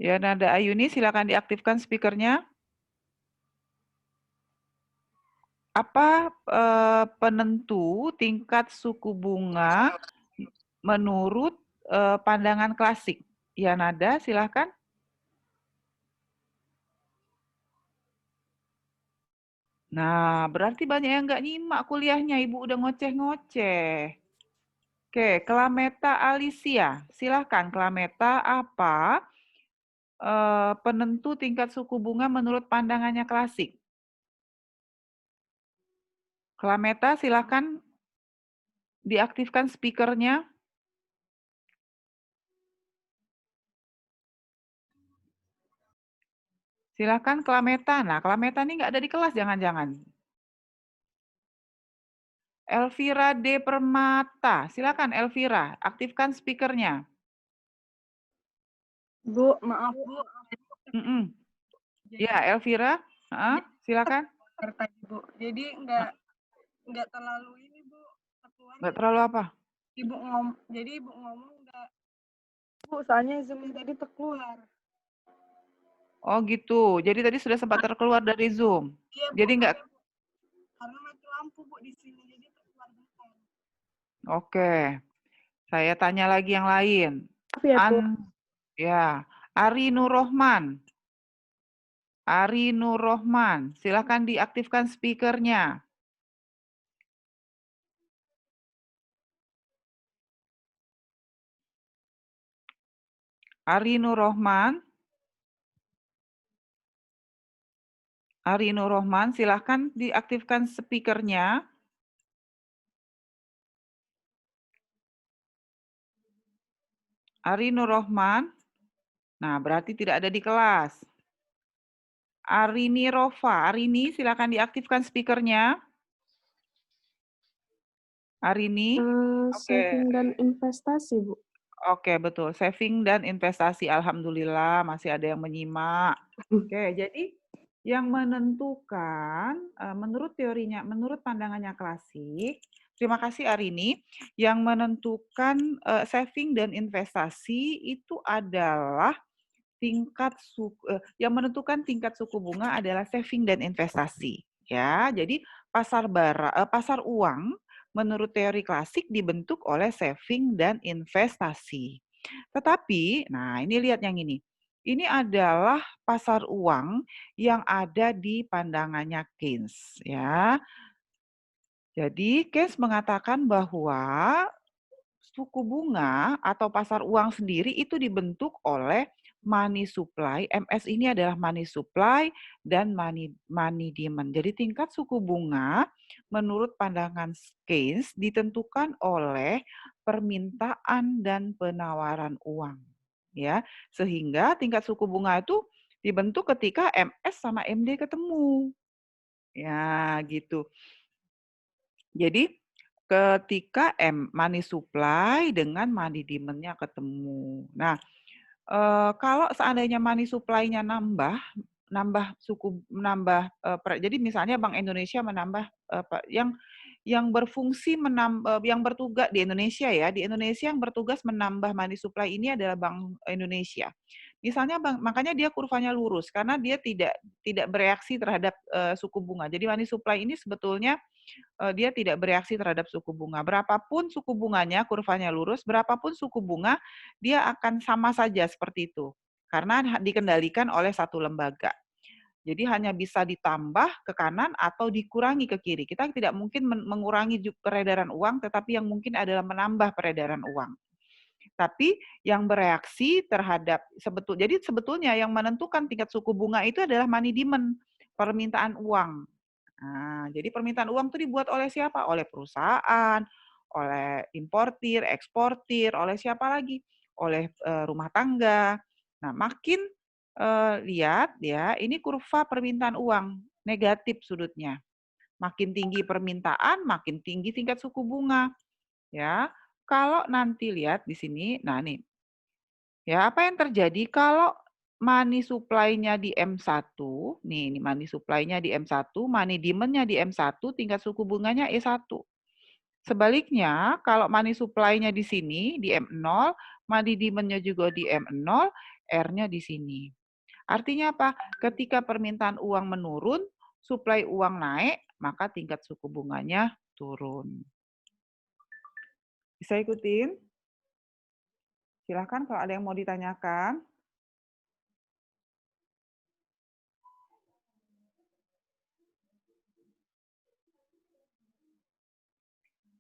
Yanada Ayuni silakan diaktifkan speakernya. Apa penentu tingkat suku bunga menurut pandangan klasik? Yanada, silakan. Nah, berarti banyak yang nggak nyimak kuliahnya. Ibu udah ngoceh-ngoceh. Oke, Klameta Alicia. Silahkan, Klameta, apa penentu tingkat suku bunga menurut pandangannya klasik? Klameta, silahkan diaktifkan speakernya. Silahkan, Klameta. Nah, Klameta ini nggak ada di kelas, jangan-jangan. Elvira D. Permata. Silakan Elvira, aktifkan speakernya. Bu, maaf Bu. Ya, Elvira, silakan. Tadi Bu. Jadi nggak terlalu ini Bu. Keluar. Nggak terlalu apa? Jadi ibu ngomong nggak. Bu, soalnya Zoom tadi terkeluar. Oh gitu. Jadi tadi sudah sempat terkeluar dari Zoom. Iya, Bu, Jadi nggak. karena mati lampu Bu di sini jadi terkeluar bentar. Oke. Saya tanya lagi yang lain. Maaf ya Bu. Ya, Ari Nur Rohman. Ari Nur Rohman, silakan diaktifkan speakernya. Ari Nur Rohman. Ari Nur Rohman, silakan diaktifkan speakernya. Ari Nur Rohman. Nah, berarti tidak ada di kelas. Arini Rova. Arini, silakan diaktifkan speakernya. Arini. Saving dan investasi, Bu. Oke, betul. Saving dan investasi. Alhamdulillah masih ada yang menyimak. Oke, jadi yang menentukan, menurut teorinya, menurut pandangannya klasik, terima kasih Arini, yang menentukan saving dan investasi itu adalah yang menentukan tingkat suku bunga adalah saving dan investasi. Ya, jadi pasar uang menurut teori klasik dibentuk oleh saving dan investasi. Tetapi, nah ini lihat yang ini. Ini adalah pasar uang yang ada di pandangannya Keynes, ya. Jadi Keynes mengatakan bahwa suku bunga atau pasar uang sendiri itu dibentuk oleh money supply. MS ini adalah money supply dan money demand. Jadi tingkat suku bunga menurut pandangan Keynes ditentukan oleh permintaan dan penawaran uang. Ya, sehingga tingkat suku bunga itu dibentuk ketika MS sama MD ketemu. Ya, gitu. Jadi ketika money supply dengan money demand-nya ketemu. Nah, kalau seandainya money supply-nya nambah jadi misalnya Bank Indonesia menambah yang yang berfungsi yang bertugas di Indonesia ya, di Indonesia yang bertugas menambah money supply ini adalah Bank Indonesia. Misalnya makanya dia kurvanya lurus karena dia tidak bereaksi terhadap suku bunga. Jadi money supply ini sebetulnya dia tidak bereaksi terhadap suku bunga. Berapapun suku bunganya, kurvanya lurus, berapapun suku bunga, dia akan sama saja seperti itu. Karena dikendalikan oleh satu lembaga. Jadi hanya bisa ditambah ke kanan atau dikurangi ke kiri. Kita tidak mungkin mengurangi peredaran uang, tetapi yang mungkin adalah menambah peredaran uang. Tapi yang bereaksi terhadap jadi sebetulnya yang menentukan tingkat suku bunga itu adalah money demand, permintaan uang. Nah, jadi permintaan uang itu dibuat oleh siapa? Oleh perusahaan, oleh importir, eksportir, oleh siapa lagi? Oleh rumah tangga. Nah, makin lihat ya, ini kurva permintaan uang negatif sudutnya. Makin tinggi permintaan, makin tinggi tingkat suku bunga. Ya, kalau nanti lihat di sini, nah nih, ya apa yang terjadi kalau money supply-nya di M1, nih money supply-nya di M1, money demand-nya di M1, tingkat suku bunganya E1. Sebaliknya, kalau money supply-nya di sini, di M0, money demand-nya juga di M0, R-nya di sini. Artinya apa? Ketika permintaan uang menurun, suplai uang naik, maka tingkat suku bunganya turun. Bisa ikutin? Silahkan kalau ada yang mau ditanyakan.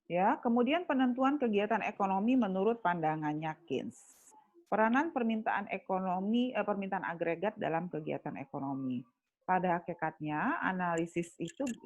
Ya, kemudian penentuan kegiatan ekonomi menurut pandangannya Keynes. Peranan permintaan permintaan agregat dalam kegiatan ekonomi. Pada hakikatnya, analisis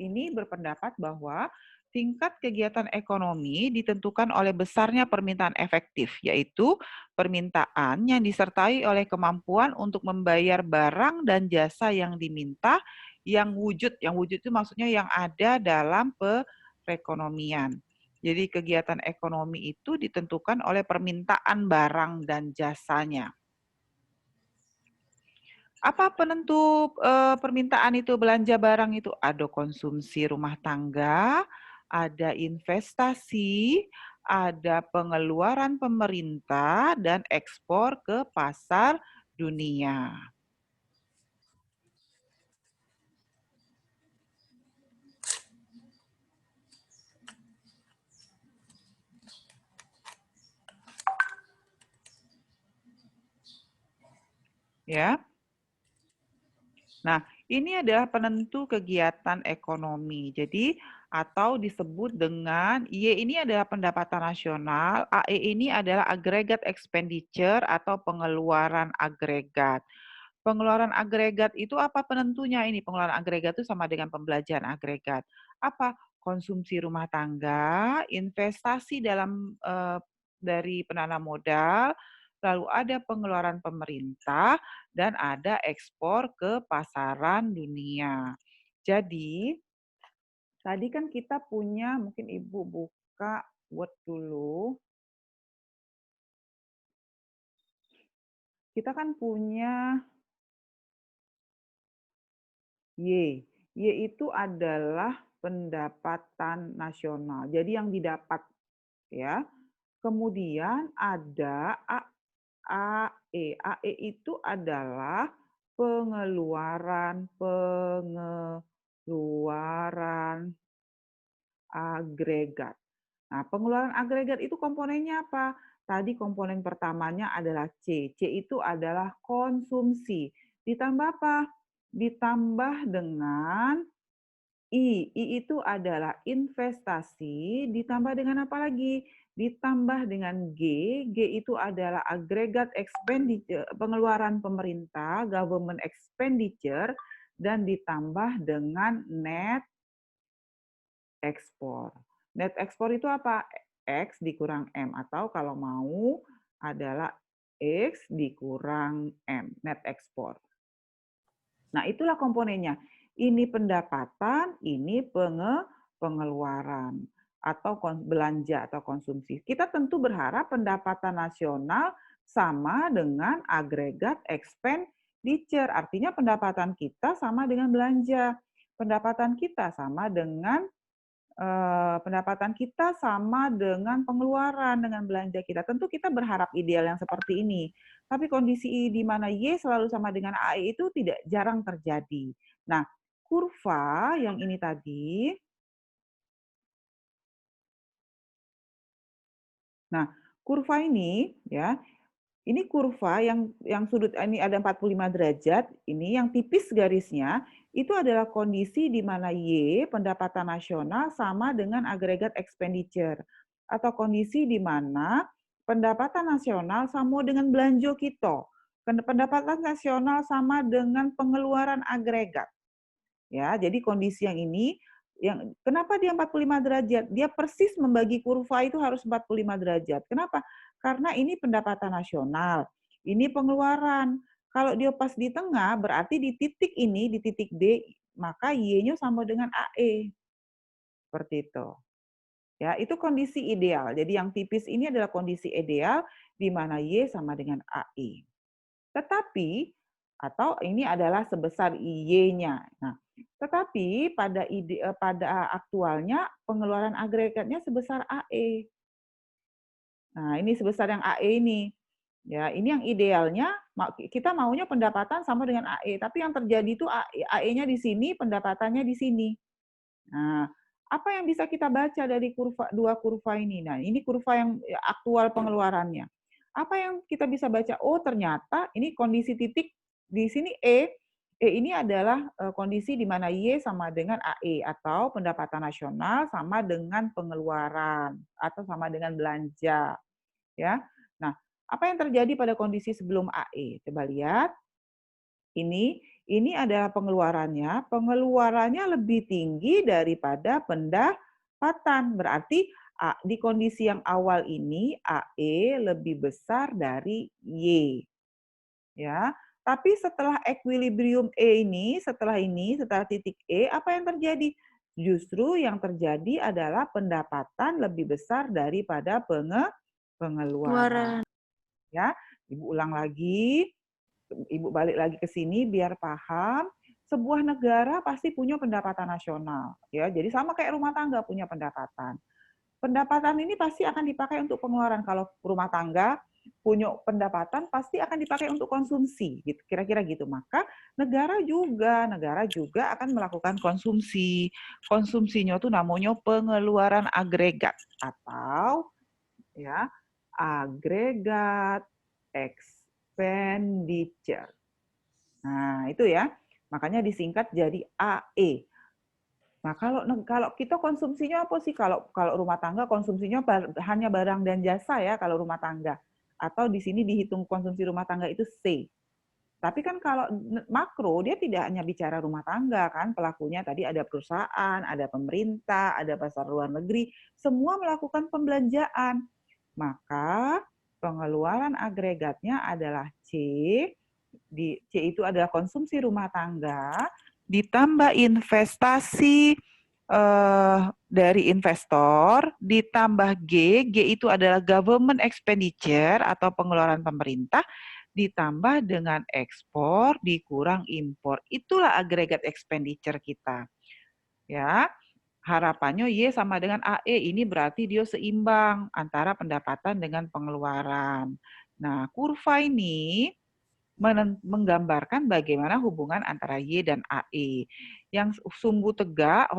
ini berpendapat bahwa tingkat kegiatan ekonomi ditentukan oleh besarnya permintaan efektif, yaitu permintaan yang disertai oleh kemampuan untuk membayar barang dan jasa yang diminta, yang wujud itu maksudnya yang ada dalam perekonomian. Jadi kegiatan ekonomi itu ditentukan oleh permintaan barang dan jasanya. Apa penentu permintaan itu, belanja barang itu? Ada konsumsi rumah tangga, ada investasi, ada pengeluaran pemerintah, dan ekspor ke pasar dunia. Ya. Nah, ini adalah penentu kegiatan ekonomi. Jadi, atau disebut dengan Y ini adalah pendapatan nasional, AE ini adalah aggregate expenditure atau pengeluaran agregat. Pengeluaran agregat itu apa penentunya ini? Pengeluaran agregat itu sama dengan pembelanjaan agregat. Apa? Konsumsi rumah tangga, investasi dari penanam modal, lalu ada pengeluaran pemerintah, dan ada ekspor ke pasaran dunia. Jadi, tadi kan kita punya, mungkin Ibu buka Word dulu. Kita kan punya Y. Y itu adalah pendapatan nasional. Jadi yang didapat ya. Kemudian ada AE. AE itu adalah pengeluaran agregat. Nah, pengeluaran agregat itu komponennya apa? Tadi komponen pertamanya adalah C. C itu adalah konsumsi. Ditambah apa? Ditambah dengan I. I itu adalah investasi. Ditambah dengan apa lagi? Ditambah dengan G. G itu adalah agregat expenditure, pengeluaran pemerintah, government expenditure, dan ditambah dengan net ekspor. Net ekspor itu apa? X dikurang M, atau kalau mau adalah X dikurang M, net ekspor. Nah, itulah komponennya. Ini pendapatan, ini pengeluaran atau belanja atau konsumsi. Kita tentu berharap pendapatan nasional sama dengan agregat expenditure. Artinya pendapatan kita sama dengan belanja. Pendapatan kita sama dengan pendapatan kita sama dengan pengeluaran, dengan belanja kita. Tentu kita berharap ideal yang seperti ini. Tapi kondisi di mana Y selalu sama dengan AE itu jarang terjadi. Nah, kurva yang ini tadi, nah kurva ini ya, ini kurva yang sudut ini ada 45 derajat, ini yang tipis garisnya itu adalah kondisi di mana Y pendapatan nasional sama dengan agregat expenditure atau kondisi di mana pendapatan nasional sama dengan belanja kita. Pendapatan nasional sama dengan pengeluaran agregat. Ya, jadi kondisi yang ini kenapa dia 45 derajat? Dia persis membagi kurva itu harus 45 derajat. Kenapa? Karena ini pendapatan nasional, ini pengeluaran. Kalau dia pas di tengah, berarti di titik ini, di titik D, maka Y-nya sama dengan AE. Seperti itu. Ya, itu kondisi ideal. Jadi yang tipis ini adalah kondisi ideal di mana Y sama dengan AE. Tetapi atau ini adalah sebesar Y-nya. Nah, tetapi pada aktualnya pengeluaran agregatnya sebesar AE. Nah, ini sebesar yang AE ini. Ya, ini yang idealnya kita maunya pendapatan sama dengan AE, tapi yang terjadi itu AE-nya di sini, pendapatannya di sini. Nah, apa yang bisa kita baca dari dua kurva ini? Nah, ini kurva yang aktual pengeluarannya. Apa yang kita bisa baca? Oh, ternyata ini kondisi titik di sini E ini adalah kondisi di mana Y sama dengan AE atau pendapatan nasional sama dengan pengeluaran atau sama dengan belanja. Ya. Nah, apa yang terjadi pada kondisi sebelum AE? Coba lihat. Ini adalah pengeluarannya. Pengeluarannya lebih tinggi daripada pendapatan. Berarti di kondisi yang awal ini AE lebih besar dari Y. Ya. Tapi setelah equilibrium E ini, setelah titik E, apa yang terjadi? Justru yang terjadi adalah pendapatan lebih besar daripada pengeluaran. Ya, Ibu ulang lagi. Ibu balik lagi ke sini biar paham. Sebuah negara pasti punya pendapatan nasional. Ya, jadi sama kayak rumah tangga punya pendapatan. Pendapatan ini pasti akan dipakai untuk pengeluaran. Kalau rumah tangga punya pendapatan pasti akan dipakai untuk konsumsi, gitu. Kira-kira gitu. Maka negara juga akan melakukan konsumsi. Konsumsinya itu namanya pengeluaran agregat atau ya agregat expenditure. Nah, itu ya. Makanya disingkat jadi AE. Nah, kalau kita konsumsinya apa sih? Kalau rumah tangga konsumsinya hanya barang dan jasa ya kalau rumah tangga. Atau di sini dihitung konsumsi rumah tangga itu C. Tapi kan kalau makro dia tidak hanya bicara rumah tangga kan, pelakunya tadi ada perusahaan, ada pemerintah, ada pasar luar negeri, semua melakukan pembelanjaan. Maka pengeluaran agregatnya adalah C. C itu adalah konsumsi rumah tangga ditambah investasi dari investor, ditambah G itu adalah government expenditure atau pengeluaran pemerintah, ditambah dengan ekspor dikurang impor. Itulah agregat expenditure kita. Ya, harapannya Y sama dengan AE, ini berarti dia seimbang antara pendapatan dengan pengeluaran. Nah, kurva ini menggambarkan bagaimana hubungan antara Y dan AE. Yang sumbu tegak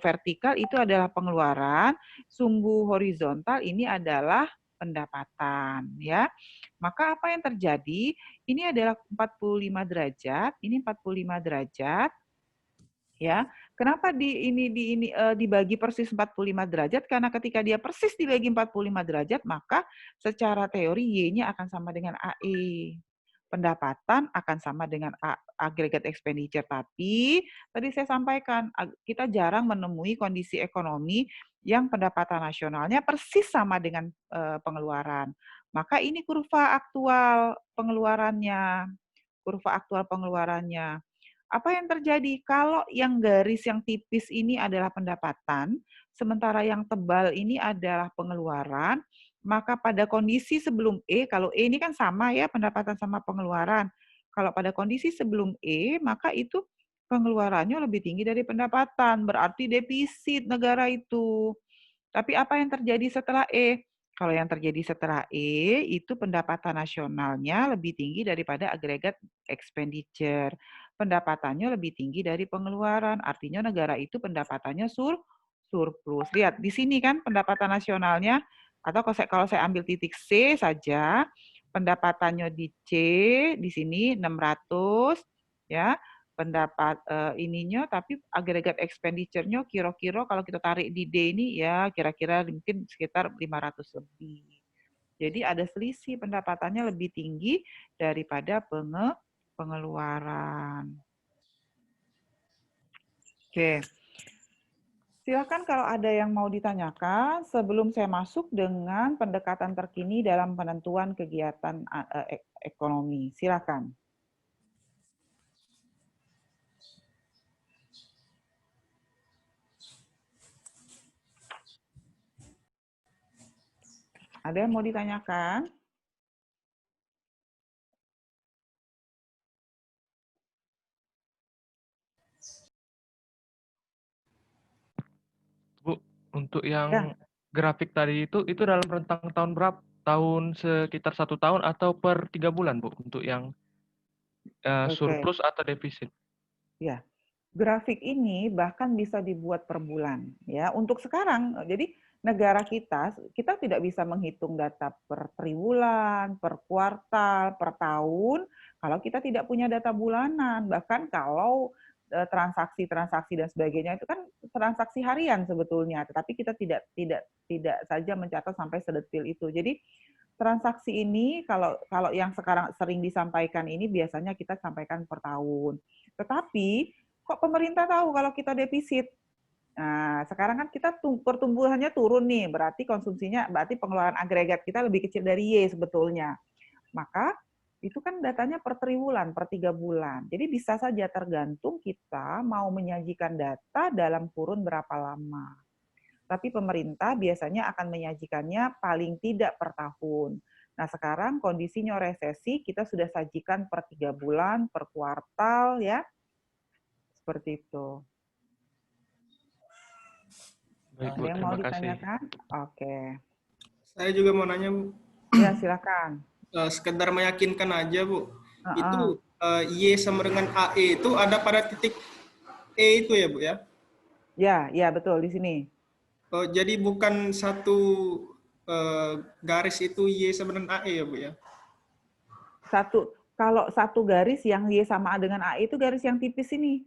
vertikal itu adalah pengeluaran, sumbu horizontal ini adalah pendapatan, ya. Maka apa yang terjadi? Ini adalah 45 derajat, ini 45 derajat. Ya. Kenapa dibagi persis 45 derajat? Karena ketika dia persis dibagi 45 derajat, maka secara teori Y-nya akan sama dengan AE. Pendapatan akan sama dengan agregat expenditure. Tapi tadi saya sampaikan, kita jarang menemui kondisi ekonomi yang pendapatan nasionalnya persis sama dengan pengeluaran. Maka ini kurva aktual pengeluarannya. Apa yang terjadi? Kalau yang garis yang tipis ini adalah pendapatan, sementara yang tebal ini adalah pengeluaran, maka pada kondisi sebelum E, kalau E ini kan sama ya pendapatan sama pengeluaran. Kalau pada kondisi sebelum E, maka itu pengeluarannya lebih tinggi dari pendapatan, berarti defisit negara itu. Tapi apa yang terjadi setelah E? Kalau yang terjadi setelah E, itu pendapatan nasionalnya lebih tinggi daripada agregat expenditure. Pendapatannya lebih tinggi dari pengeluaran, artinya negara itu pendapatannya surplus. Lihat, di sini kan pendapatan nasionalnya, atau kalau saya ambil titik C saja, pendapatannya di C, di sini 600, ya, pendapat ininya, tapi agregat expenditure-nya kira-kira kalau kita tarik di D ini ya kira-kira mungkin sekitar 500 lebih. Jadi ada selisih pendapatannya lebih tinggi daripada pengeluaran. Oke. Silakan kalau ada yang mau ditanyakan sebelum saya masuk dengan pendekatan terkini dalam penentuan kegiatan ekonomi. Silakan. Ada yang mau ditanyakan? Bu, untuk Ya. yang grafik tadi itu dalam rentang tahun berapa? Tahun sekitar 1 tahun atau per 3 bulan, Bu? Untuk yang Oke. surplus atau defisit? Ya. Grafik ini bahkan bisa dibuat per bulan ya. Untuk sekarang jadi negara kita tidak bisa menghitung data per triwulan, per kuartal, per tahun kalau kita tidak punya data bulanan. Bahkan kalau transaksi-transaksi dan sebagainya itu kan transaksi harian sebetulnya, tetapi kita tidak saja mencatat sampai sedetil itu. Jadi transaksi ini kalau yang sekarang sering disampaikan ini biasanya kita sampaikan per tahun. Tetapi kok pemerintah tahu kalau kita defisit? Nah, sekarang kan kita pertumbuhannya turun nih, berarti pengeluaran agregat kita lebih kecil dari Y sebetulnya. Maka itu kan datanya per triwulan, per 3 bulan. Jadi bisa saja tergantung kita mau menyajikan data dalam kurun berapa lama. Tapi pemerintah biasanya akan menyajikannya paling tidak per tahun. Nah, sekarang kondisinya resesi, kita sudah sajikan per 3 bulan, per kuartal, ya. Seperti itu. Baik, Bu. Ada yang mau Terima kasih. ditanyakan? Oke. Saya juga mau nanya, Bu. Ya, silakan. Sekedar meyakinkan aja, Bu. Uh-uh. Itu Y sama dengan AE itu ada pada titik E itu ya, Bu ya? Ya, betul di sini. Jadi bukan satu garis itu Y sama dengan AE ya, Bu ya? Kalau satu garis yang Y sama dengan A itu garis yang tipis ini.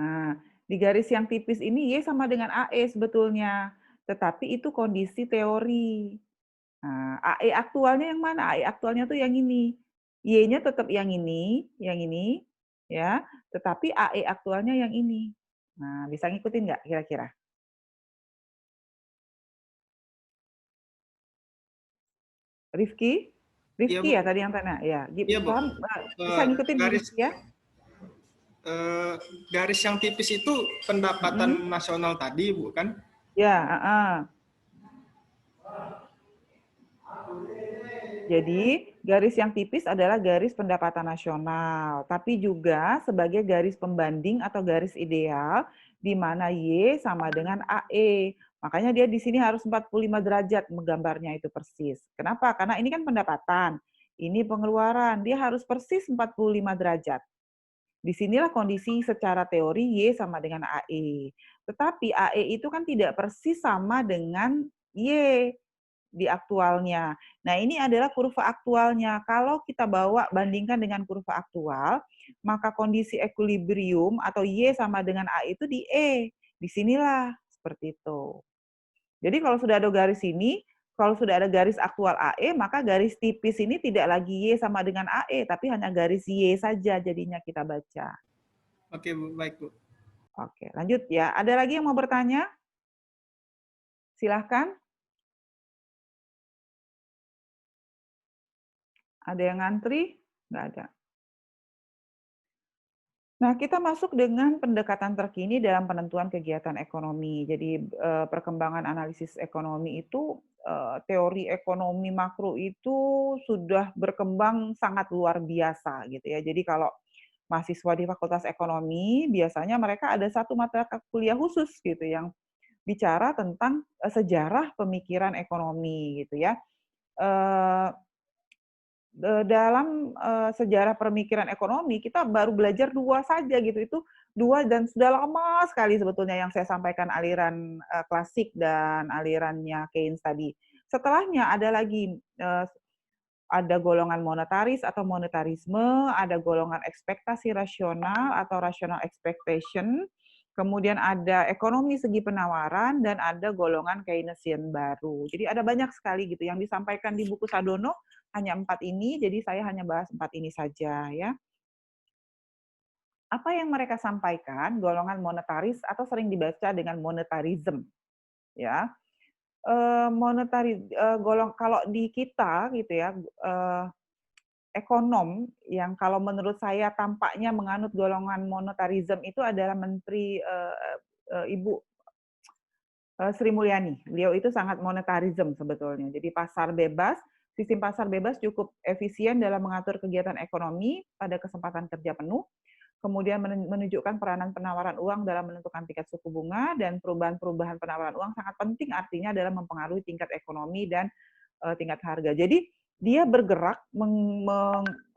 Nah, di garis yang tipis ini Y sama dengan AE sebetulnya. Tetapi itu kondisi teori. Nah, AE aktualnya yang mana? AE aktualnya tuh yang ini. Y-nya tetap yang ini, ya. Tetapi AE aktualnya yang ini. Nah, bisa ngikutin nggak kira-kira? Rifki Iya, Bu. ya tadi yang tanya. Ya, Iya, Bu. Bisa ngikutin Garis Rifki ya? garis yang tipis itu pendapatan nasional tadi, Bu, kan? Ya, Jadi, garis yang tipis adalah garis pendapatan nasional, tapi juga sebagai garis pembanding atau garis ideal di mana Y sama dengan AE. Makanya dia di sini harus 45 derajat menggambarnya itu persis. Kenapa? Karena ini kan pendapatan, ini pengeluaran, dia harus persis 45 derajat. Disinilah kondisi secara teori Y sama dengan AE. Tetapi AE itu kan tidak persis sama dengan Y di aktualnya. Nah, ini adalah kurva aktualnya. Kalau kita bandingkan dengan kurva aktual, maka kondisi equilibrium atau Y sama dengan A itu di E. Disinilah, seperti itu. Jadi kalau sudah ada garis ini, kalau sudah ada garis aktual AE, maka garis tipis ini tidak lagi Y sama dengan AE, tapi hanya garis Y saja jadinya kita baca. Oke, Bu. Baik, Bu. Oke, lanjut ya. Ada lagi yang mau bertanya? Silahkan. Ada yang ngantri? Nggak ada. Nah, kita masuk dengan pendekatan terkini dalam penentuan kegiatan ekonomi. Jadi, perkembangan analisis ekonomi itu, teori ekonomi makro itu sudah berkembang sangat luar biasa, gitu ya. Jadi, kalau mahasiswa di Fakultas Ekonomi, biasanya mereka ada satu mata kuliah khusus gitu yang bicara tentang sejarah pemikiran ekonomi gitu ya. Dalam sejarah pemikiran ekonomi kita baru belajar 2 saja gitu, itu 2 dan sudah lama sekali sebetulnya yang saya sampaikan aliran klasik dan alirannya Keynes tadi. Setelahnya ada lagi ada golongan monetaris atau monetarisme, ada golongan ekspektasi rasional atau rational expectation, kemudian ada ekonomi segi penawaran, dan ada golongan Keynesian baru. Jadi ada banyak sekali gitu yang disampaikan di buku Sadono, hanya 4 ini, jadi saya hanya bahas 4 ini saja ya. Apa yang mereka sampaikan, golongan monetaris atau sering dibaca dengan monetarism, ya. Kalau di kita gitu ya, ekonom yang kalau menurut saya tampaknya menganut golongan monetarism itu adalah Menteri Ibu Sri Mulyani. Beliau itu sangat monetarism sebetulnya. Jadi sistem pasar bebas cukup efisien dalam mengatur kegiatan ekonomi pada kesempatan kerja penuh, kemudian menunjukkan peranan penawaran uang dalam menentukan tingkat suku bunga, dan perubahan-perubahan penawaran uang sangat penting artinya dalam mempengaruhi tingkat ekonomi dan tingkat harga. Jadi dia bergerak,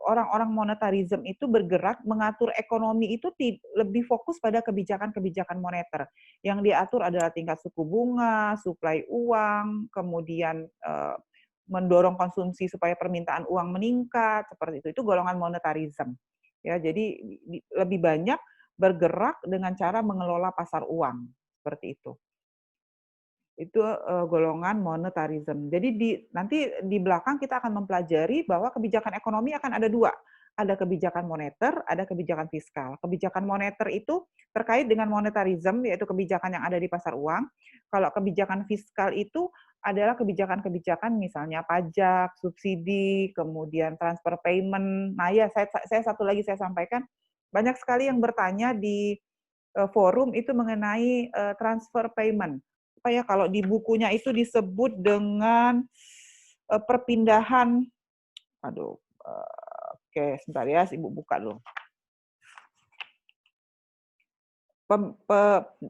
orang-orang monetarism itu bergerak mengatur ekonomi itu lebih fokus pada kebijakan-kebijakan moneter. Yang diatur adalah tingkat suku bunga, suplai uang, kemudian mendorong konsumsi supaya permintaan uang meningkat, seperti itu. Itu golongan monetarism. Ya, jadi lebih banyak bergerak dengan cara mengelola pasar uang, seperti itu. Itu golongan monetarism. Jadi nanti di belakang kita akan mempelajari bahwa kebijakan ekonomi akan ada 2. Ada kebijakan moneter, ada kebijakan fiskal. Kebijakan moneter itu terkait dengan monetarism, yaitu kebijakan yang ada di pasar uang. Kalau kebijakan fiskal itu adalah kebijakan-kebijakan misalnya pajak, subsidi, kemudian transfer payment. Nah ya, saya satu lagi saya sampaikan, banyak sekali yang bertanya di forum itu mengenai transfer payment. Supaya kalau di bukunya itu disebut dengan perpindahan, oke, sebentar ya, Ibu buka dulu.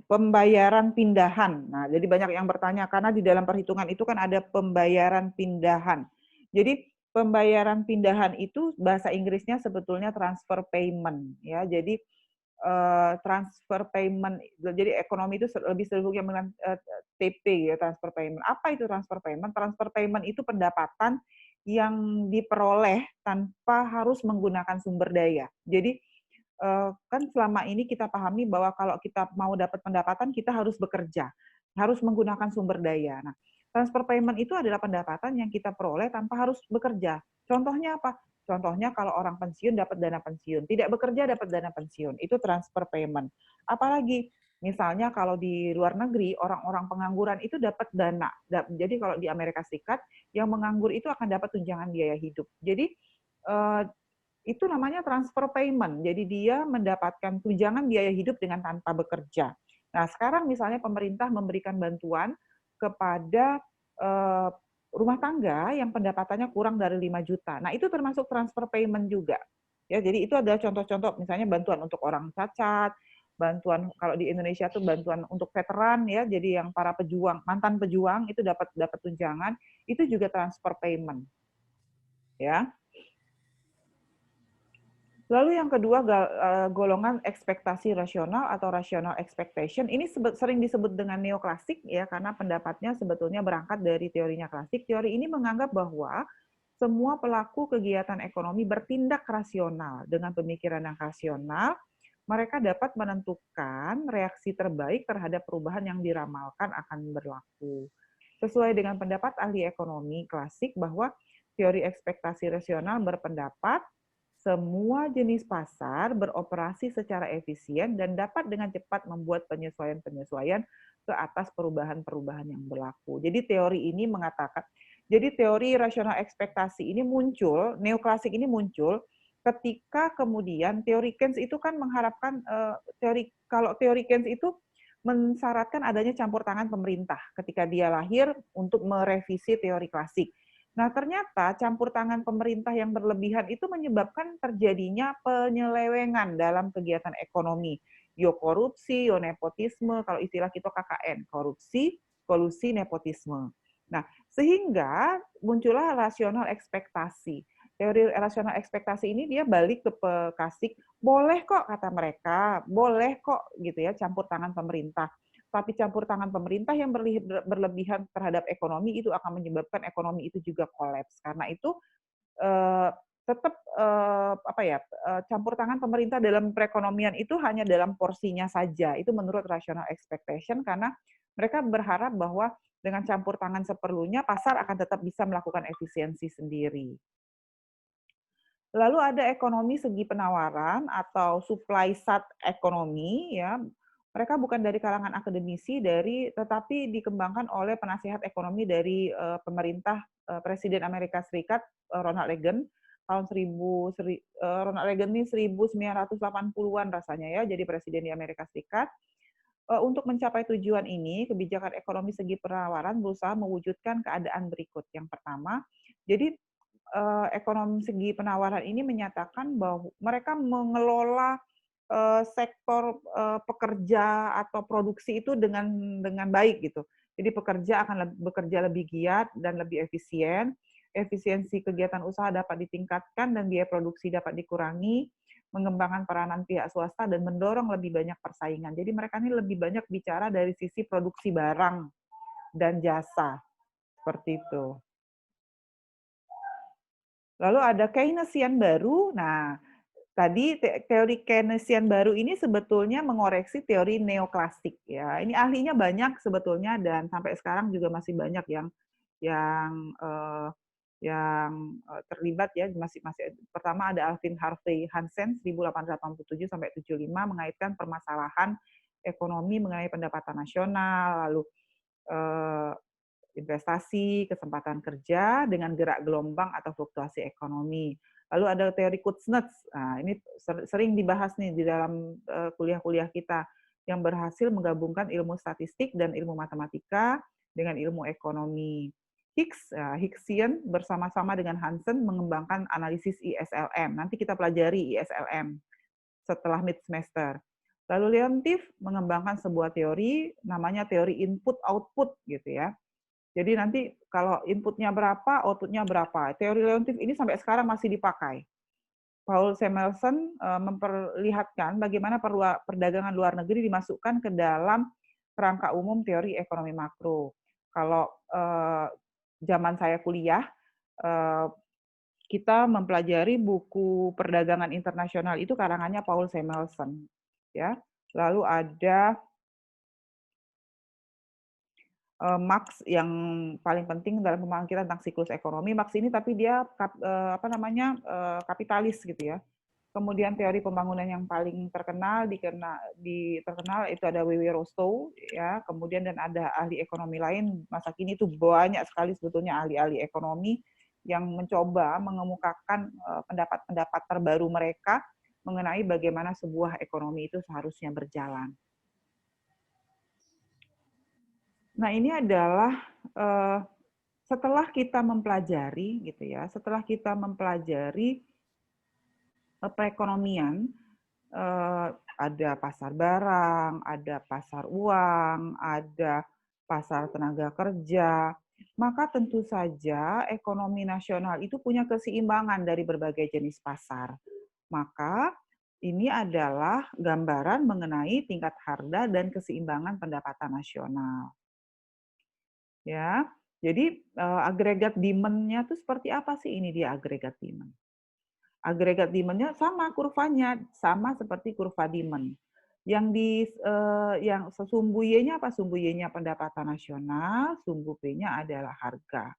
Pembayaran pindahan. Nah, jadi banyak yang bertanya karena di dalam perhitungan itu kan ada pembayaran pindahan. Jadi pembayaran pindahan itu bahasa Inggrisnya sebetulnya transfer payment ya. Jadi transfer payment. Jadi ekonomi itu lebih sibuk yang dengan TP ya, transfer payment. Apa itu transfer payment? Transfer payment itu pendapatan yang diperoleh tanpa harus menggunakan sumber daya. Jadi kan selama ini kita pahami bahwa kalau kita mau dapat pendapatan, kita harus bekerja, harus menggunakan sumber daya. Nah, transfer payment itu adalah pendapatan yang kita peroleh tanpa harus bekerja. Contohnya apa? Contohnya kalau orang pensiun dapat dana pensiun, tidak bekerja dapat dana pensiun, itu transfer payment. Apalagi misalnya kalau di luar negeri, orang-orang pengangguran itu dapat dana. Jadi kalau di Amerika Serikat, yang menganggur itu akan dapat tunjangan biaya hidup. Jadi itu namanya transfer payment. Jadi dia mendapatkan tunjangan biaya hidup dengan tanpa bekerja. Nah, sekarang misalnya pemerintah memberikan bantuan kepada rumah tangga yang pendapatannya kurang dari 5 juta. Nah, itu termasuk transfer payment juga. Ya, jadi itu adalah contoh-contoh misalnya bantuan untuk orang cacat, bantuan kalau di Indonesia tuh bantuan untuk veteran ya, jadi yang para pejuang, mantan pejuang itu dapat tunjangan, itu juga transfer payment. Ya. Lalu yang kedua, golongan ekspektasi rasional atau rational expectation. Ini sering disebut dengan neoklasik ya, karena pendapatnya sebetulnya berangkat dari teorinya klasik. Teori ini menganggap bahwa semua pelaku kegiatan ekonomi bertindak rasional. Dengan pemikiran yang rasional, mereka dapat menentukan reaksi terbaik terhadap perubahan yang diramalkan akan berlaku. Sesuai dengan pendapat ahli ekonomi klasik bahwa teori ekspektasi rasional berpendapat semua jenis pasar beroperasi secara efisien dan dapat dengan cepat membuat penyesuaian-penyesuaian ke atas perubahan-perubahan yang berlaku. Jadi teori ini mengatakan, jadi teori rasional ekspektasi ini muncul, neoklasik ini muncul ketika kemudian teori Keynes itu kan mengharapkan kalau teori Keynes itu mensyaratkan adanya campur tangan pemerintah ketika dia lahir untuk merevisi teori klasik. Nah, ternyata campur tangan pemerintah yang berlebihan itu menyebabkan terjadinya penyelewengan dalam kegiatan ekonomi. Yo korupsi, yo nepotisme, kalau istilah kita KKN, korupsi, kolusi, nepotisme. Nah, sehingga muncullah rasional ekspektasi. Teori rasional ekspektasi ini dia balik ke Kasik, boleh kok kata mereka, boleh kok gitu ya campur tangan pemerintah. Tapi campur tangan pemerintah yang berlebihan terhadap ekonomi itu akan menyebabkan ekonomi itu juga kolaps. Karena itu tetap campur tangan pemerintah dalam perekonomian itu hanya dalam porsinya saja. Itu menurut rational expectation karena mereka berharap bahwa dengan campur tangan seperlunya pasar akan tetap bisa melakukan efisiensi sendiri. Lalu ada ekonomi segi penawaran atau supply side ekonomi ya. Mereka bukan dari kalangan akademisi tetapi dikembangkan oleh penasihat ekonomi dari pemerintah Presiden Amerika Serikat Ronald Reagan tahun Ronald Reagan ini 1980-an rasanya ya jadi presiden di Amerika Serikat. Untuk mencapai tujuan ini, kebijakan ekonomi segi penawaran berusaha mewujudkan keadaan berikut. Yang pertama, jadi ekonomi segi penawaran ini menyatakan bahwa mereka mengelola sektor pekerja atau produksi itu dengan baik gitu. Jadi pekerja akan bekerja lebih giat dan lebih efisien. Efisiensi kegiatan usaha dapat ditingkatkan dan biaya produksi dapat dikurangi, mengembangkan peranan pihak swasta dan mendorong lebih banyak persaingan. Jadi mereka ini lebih banyak bicara dari sisi produksi barang dan jasa. Seperti itu. Lalu ada Keynesian baru. Nah, tadi teori Keynesian baru ini sebetulnya mengoreksi teori neoklasik ya. Ini ahlinya banyak sebetulnya dan sampai sekarang juga masih banyak yang terlibat ya masih pertama ada Alvin Harvey Hansen 1887 sampai 75 mengaitkan permasalahan ekonomi mengenai pendapatan nasional lalu investasi, kesempatan kerja dengan gerak gelombang atau fluktuasi ekonomi. Lalu ada teori Kuznets. Nah, ini sering dibahas nih di dalam kuliah-kuliah kita yang berhasil menggabungkan ilmu statistik dan ilmu matematika dengan ilmu ekonomi. Higgsian bersama-sama dengan Hansen mengembangkan analisis ISLM. Nanti kita pelajari ISLM setelah mid semester. Lalu Leontief mengembangkan sebuah teori namanya teori input-output gitu ya. Jadi nanti kalau inputnya berapa, outputnya berapa. Teori Leontief ini sampai sekarang masih dipakai. Paul Samuelson memperlihatkan bagaimana perdagangan luar negeri dimasukkan ke dalam kerangka umum teori ekonomi makro. Kalau zaman saya kuliah, kita mempelajari buku perdagangan internasional itu karangannya Paul Samuelson. Ya, lalu ada Marx yang paling penting dalam pemahaman kita tentang siklus ekonomi. Marx ini tapi dia kapitalis gitu ya. Kemudian teori pembangunan yang paling terkenal itu ada W.W. Rostow ya. Kemudian dan ada ahli ekonomi lain masa kini itu banyak sekali sebetulnya ahli-ahli ekonomi yang mencoba mengemukakan pendapat-pendapat terbaru mereka mengenai bagaimana sebuah ekonomi itu seharusnya berjalan. Nah, ini adalah setelah kita mempelajari gitu ya, setelah kita mempelajari perekonomian, ada pasar barang, ada pasar uang, ada pasar tenaga kerja, maka tentu saja ekonomi nasional itu punya keseimbangan dari berbagai jenis pasar. Maka ini adalah gambaran mengenai tingkat harga dan keseimbangan pendapatan nasional. Ya, jadi agregat demand-nya itu seperti apa sih ini dia agregat demand? Agregat demand-nya sama kurvanya, sama seperti kurva demand. Yang sumbu Y-nya apa? Sumbu Y-nya pendapatan nasional, sumbu P-nya adalah harga.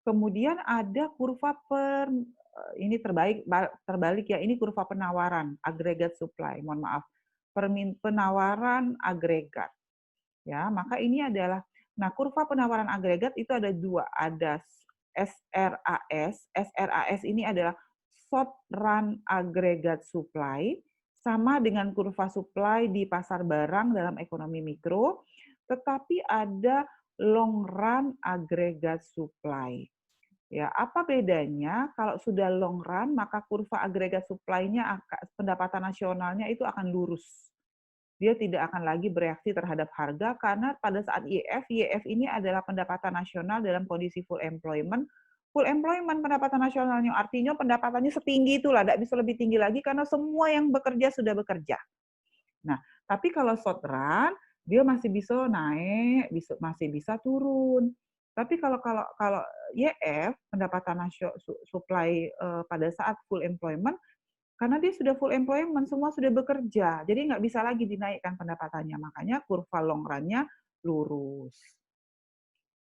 Kemudian ada kurva ini terbalik ya, ini kurva penawaran, agregat supply, mohon maaf. Penawaran agregat. Ya, maka ini adalah kurva penawaran agregat itu ada dua, ada SRAS. SRAS ini adalah short run aggregate supply, sama dengan kurva supply di pasar barang dalam ekonomi mikro, tetapi ada long run aggregate supply. Ya, apa bedanya kalau sudah long run maka kurva agregat supply-nya pendapatan nasionalnya itu akan lurus. Dia tidak akan lagi bereaksi terhadap harga karena pada saat YF ini adalah pendapatan nasional dalam kondisi full employment pendapatan nasionalnya artinya pendapatannya setinggi itulah, tidak bisa lebih tinggi lagi karena semua yang bekerja sudah bekerja. Nah, tapi kalau short run dia masih bisa naik, masih bisa turun. Tapi kalau YF pendapatan nasional supply pada saat full employment karena dia sudah full employment, semua sudah bekerja, jadi nggak bisa lagi dinaikkan pendapatannya. Makanya kurva long run-nya lurus.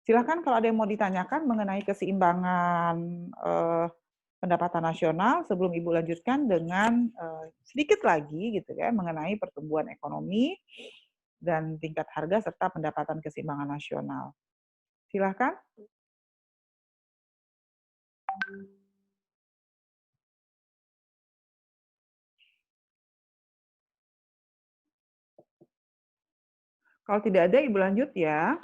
Silakan kalau ada yang mau ditanyakan mengenai keseimbangan pendapatan nasional sebelum Ibu lanjutkan dengan sedikit lagi gitu ya mengenai pertumbuhan ekonomi dan tingkat harga serta pendapatan keseimbangan nasional. Silakan. Kalau tidak ada, Ibu lanjut ya.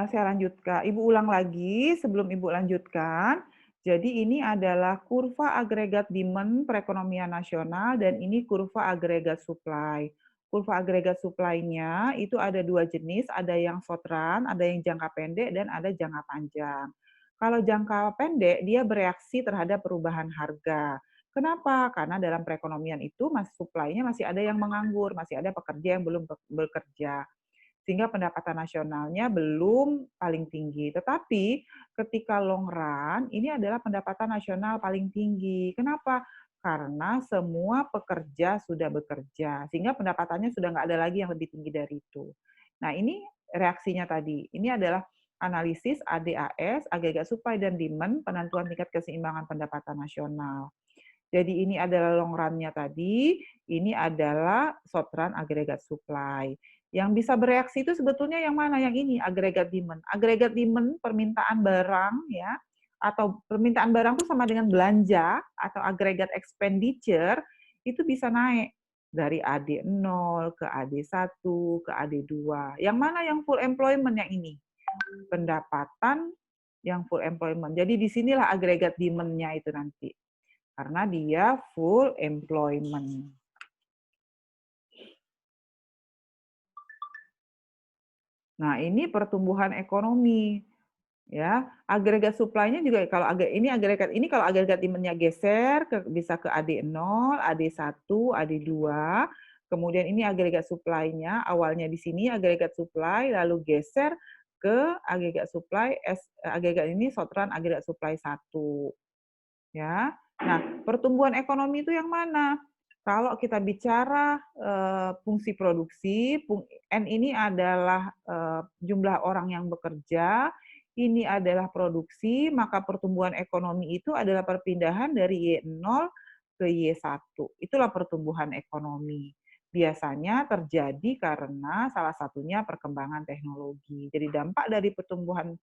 Saya lanjutkan. Ibu ulang lagi sebelum Ibu lanjutkan. Jadi ini adalah kurva agregat demand perekonomian nasional dan ini kurva agregat supply. Kurva agregat supply-nya itu ada dua jenis, ada yang short run, ada yang jangka pendek, dan ada jangka panjang. Kalau jangka pendek, dia bereaksi terhadap perubahan harga. Kenapa? Karena dalam perekonomian itu supply-nya masih ada yang menganggur, masih ada pekerja yang belum bekerja. Sehingga pendapatan nasionalnya belum paling tinggi. Tetapi ketika long run, ini adalah pendapatan nasional paling tinggi. Kenapa? Karena semua pekerja sudah bekerja, sehingga pendapatannya sudah nggak ada lagi yang lebih tinggi dari itu. Nah, ini reaksinya tadi. Ini adalah analisis ADAS, agregat supply dan demand, penentuan tingkat keseimbangan pendapatan nasional. Jadi ini adalah long run-nya tadi, ini adalah short run agregat supply. Yang bisa bereaksi itu sebetulnya yang mana? Yang ini, agregat demand. Agregat demand permintaan barang ya, atau permintaan barang itu sama dengan belanja atau agregat expenditure itu bisa naik dari AD0 ke AD1 ke AD2. Yang mana yang full employment yang ini? Pendapatan yang full employment. Jadi disinilah agregat demand-nya itu nanti. Karena dia full employment. Nah, ini pertumbuhan ekonomi. Ya, agregat supply-nya juga kalau agregat demand-nya geser bisa ke AD0, AD1, AD2. Kemudian ini agregat supply-nya awalnya di sini agregat supply lalu geser ke agregat supply agregat ini short run agregat supply 1. Ya. Nah, pertumbuhan ekonomi itu yang mana? Kalau kita bicara fungsi produksi, N ini adalah jumlah orang yang bekerja, ini adalah produksi, maka pertumbuhan ekonomi itu adalah perpindahan dari Y0 ke Y1. Itulah pertumbuhan ekonomi. Biasanya terjadi karena salah satunya perkembangan teknologi. Jadi dampak dari pertumbuhan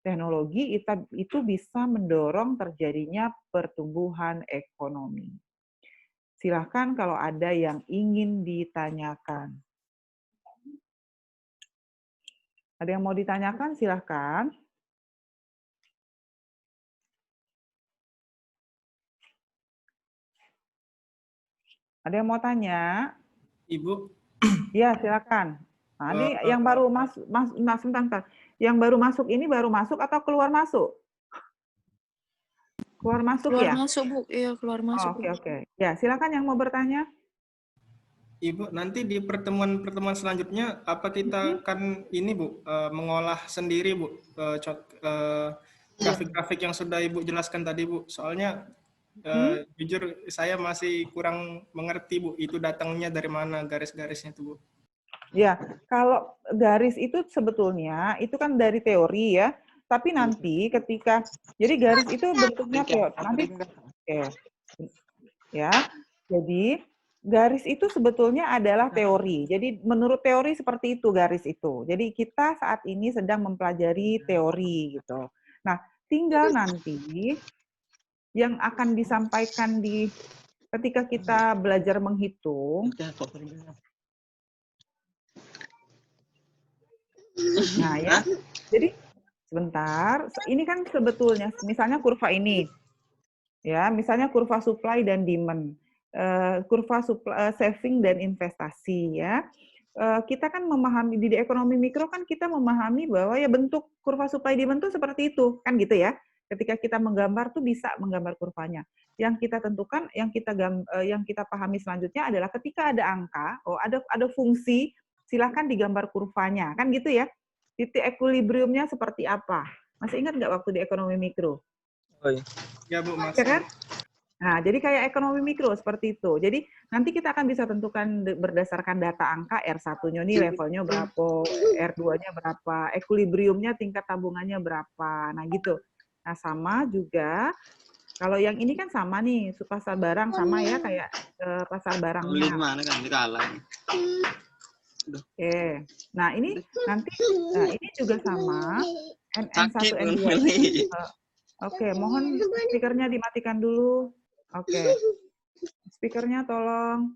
teknologi itu bisa mendorong terjadinya pertumbuhan ekonomi. Silakan kalau ada yang ingin ditanyakan. Ada yang mau ditanyakan, silakan. Ada yang mau tanya? Ibu. Ya, silakan. Nah, ini yang baru masuk, sebentar. Yang baru masuk ini baru masuk atau keluar masuk? Keluar masuk ya? Keluar masuk, Bu. Iya, keluar masuk. Oke. Ya, silakan yang mau bertanya. Ibu, nanti di pertemuan selanjutnya apa kita akan ini Bu mengolah sendiri Bu grafik-grafik yang sudah Ibu jelaskan tadi Bu. Soalnya jujur saya masih kurang mengerti Bu, itu datangnya dari mana garis-garisnya itu Bu. Ya, kalau garis itu sebetulnya itu kan dari teori ya. Tapi nanti ketika jadi garis itu bentuknya nanti ya. Jadi garis itu sebetulnya adalah teori. Jadi menurut teori seperti itu garis itu. Jadi kita saat ini sedang mempelajari teori gitu. Nah, tinggal nanti yang akan disampaikan di ketika kita belajar menghitung. Nah, ya. Jadi Sebentar, ini kan sebetulnya, misalnya kurva ini, ya, misalnya kurva supply dan demand, kurva saving dan investasi, ya. Kita kan memahami di ekonomi mikro kan kita memahami bahwa ya bentuk kurva supply demand itu seperti itu, kan gitu ya. Ketika kita menggambar tuh bisa menggambar kurvanya. Yang kita tentukan, yang kita pahami selanjutnya adalah ketika ada angka, oh ada fungsi, silakan digambar kurvanya, kan gitu ya. Titik equilibriumnya seperti apa? Masih ingat nggak waktu di ekonomi mikro? Oh iya. Ya Bu, Ya kan? Nah, jadi kayak ekonomi mikro seperti itu. Jadi nanti kita akan bisa tentukan berdasarkan data angka R1-nya nih levelnya berapa, R2-nya berapa, equilibriumnya tingkat tabungannya berapa. Nah, gitu. Nah, sama juga kalau yang ini kan sama nih, pasar barang sama ya kayak pasar barangnya. Oke. Nah, ini nanti ini juga sama NN1 N2. Oke, mohon speakernya dimatikan dulu. Oke. Speakernya tolong.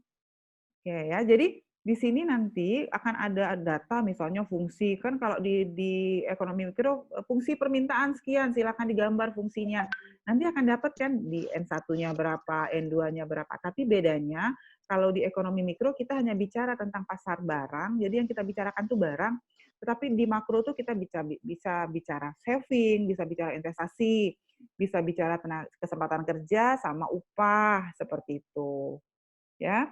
Oke ya, jadi di sini nanti akan ada data misalnya fungsi, kan kalau di ekonomi mikro fungsi permintaan sekian, silakan digambar fungsinya. Nanti akan dapat kan di N1-nya berapa, N2-nya berapa. Tapi bedanya kalau di ekonomi mikro kita hanya bicara tentang pasar barang, jadi yang kita bicarakan tuh barang, tetapi di makro tuh kita bisa bicara saving, bisa bicara investasi, bisa bicara kesempatan kerja sama upah seperti itu. Ya.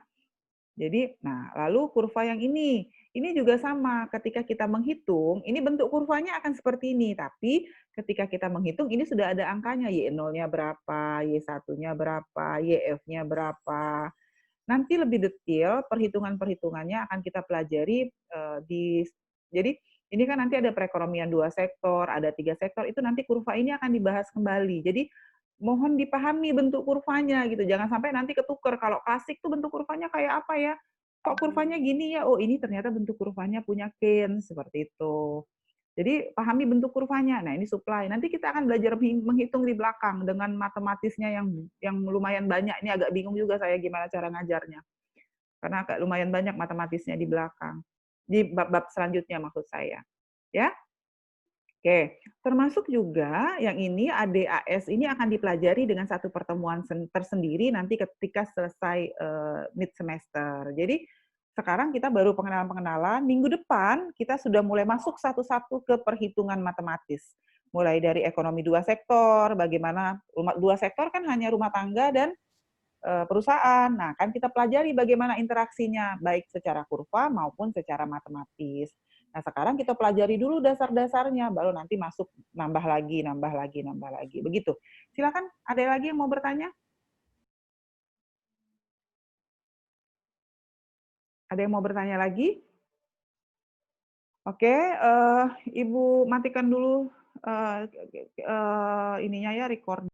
Jadi, nah lalu kurva yang ini juga sama. Ketika kita menghitung, ini bentuk kurvanya akan seperti ini. Tapi ketika kita menghitung, ini sudah ada angkanya. Y0-nya berapa, Y1-nya berapa, YF-nya berapa. Nanti lebih detail, perhitungan-perhitungannya akan kita pelajari jadi ini kan nanti ada perekonomian 2 sektor, ada 3 sektor, itu nanti kurva ini akan dibahas kembali. Jadi mohon dipahami bentuk kurvanya gitu. Jangan sampai nanti ketuker. Kalau klasik tuh bentuk kurvanya kayak apa ya? Kok kurvanya gini ya? Oh, ini ternyata bentuk kurvanya punya Keynes seperti itu. Jadi pahami bentuk kurvanya. Nah, ini supply. Nanti kita akan belajar menghitung di belakang dengan matematisnya yang lumayan banyak. Ini agak bingung juga saya gimana cara ngajarnya. Karena agak lumayan banyak matematisnya di belakang. Di bab-bab selanjutnya maksud saya. Ya. Oke, termasuk juga yang ini ADAS ini akan dipelajari dengan satu pertemuan tersendiri nanti ketika selesai mid semester. Jadi sekarang kita baru pengenalan-pengenalan, minggu depan kita sudah mulai masuk satu-satu ke perhitungan matematis. Mulai dari ekonomi 2 sektor, bagaimana 2 sektor kan hanya rumah tangga dan perusahaan. Nah, kan kita pelajari bagaimana interaksinya, baik secara kurva maupun secara matematis. Nah, sekarang kita pelajari dulu dasar-dasarnya, baru nanti masuk nambah lagi. Begitu. Silakan, ada lagi yang mau bertanya? Ada yang mau bertanya lagi? Oke, Ibu matikan dulu ininya ya, record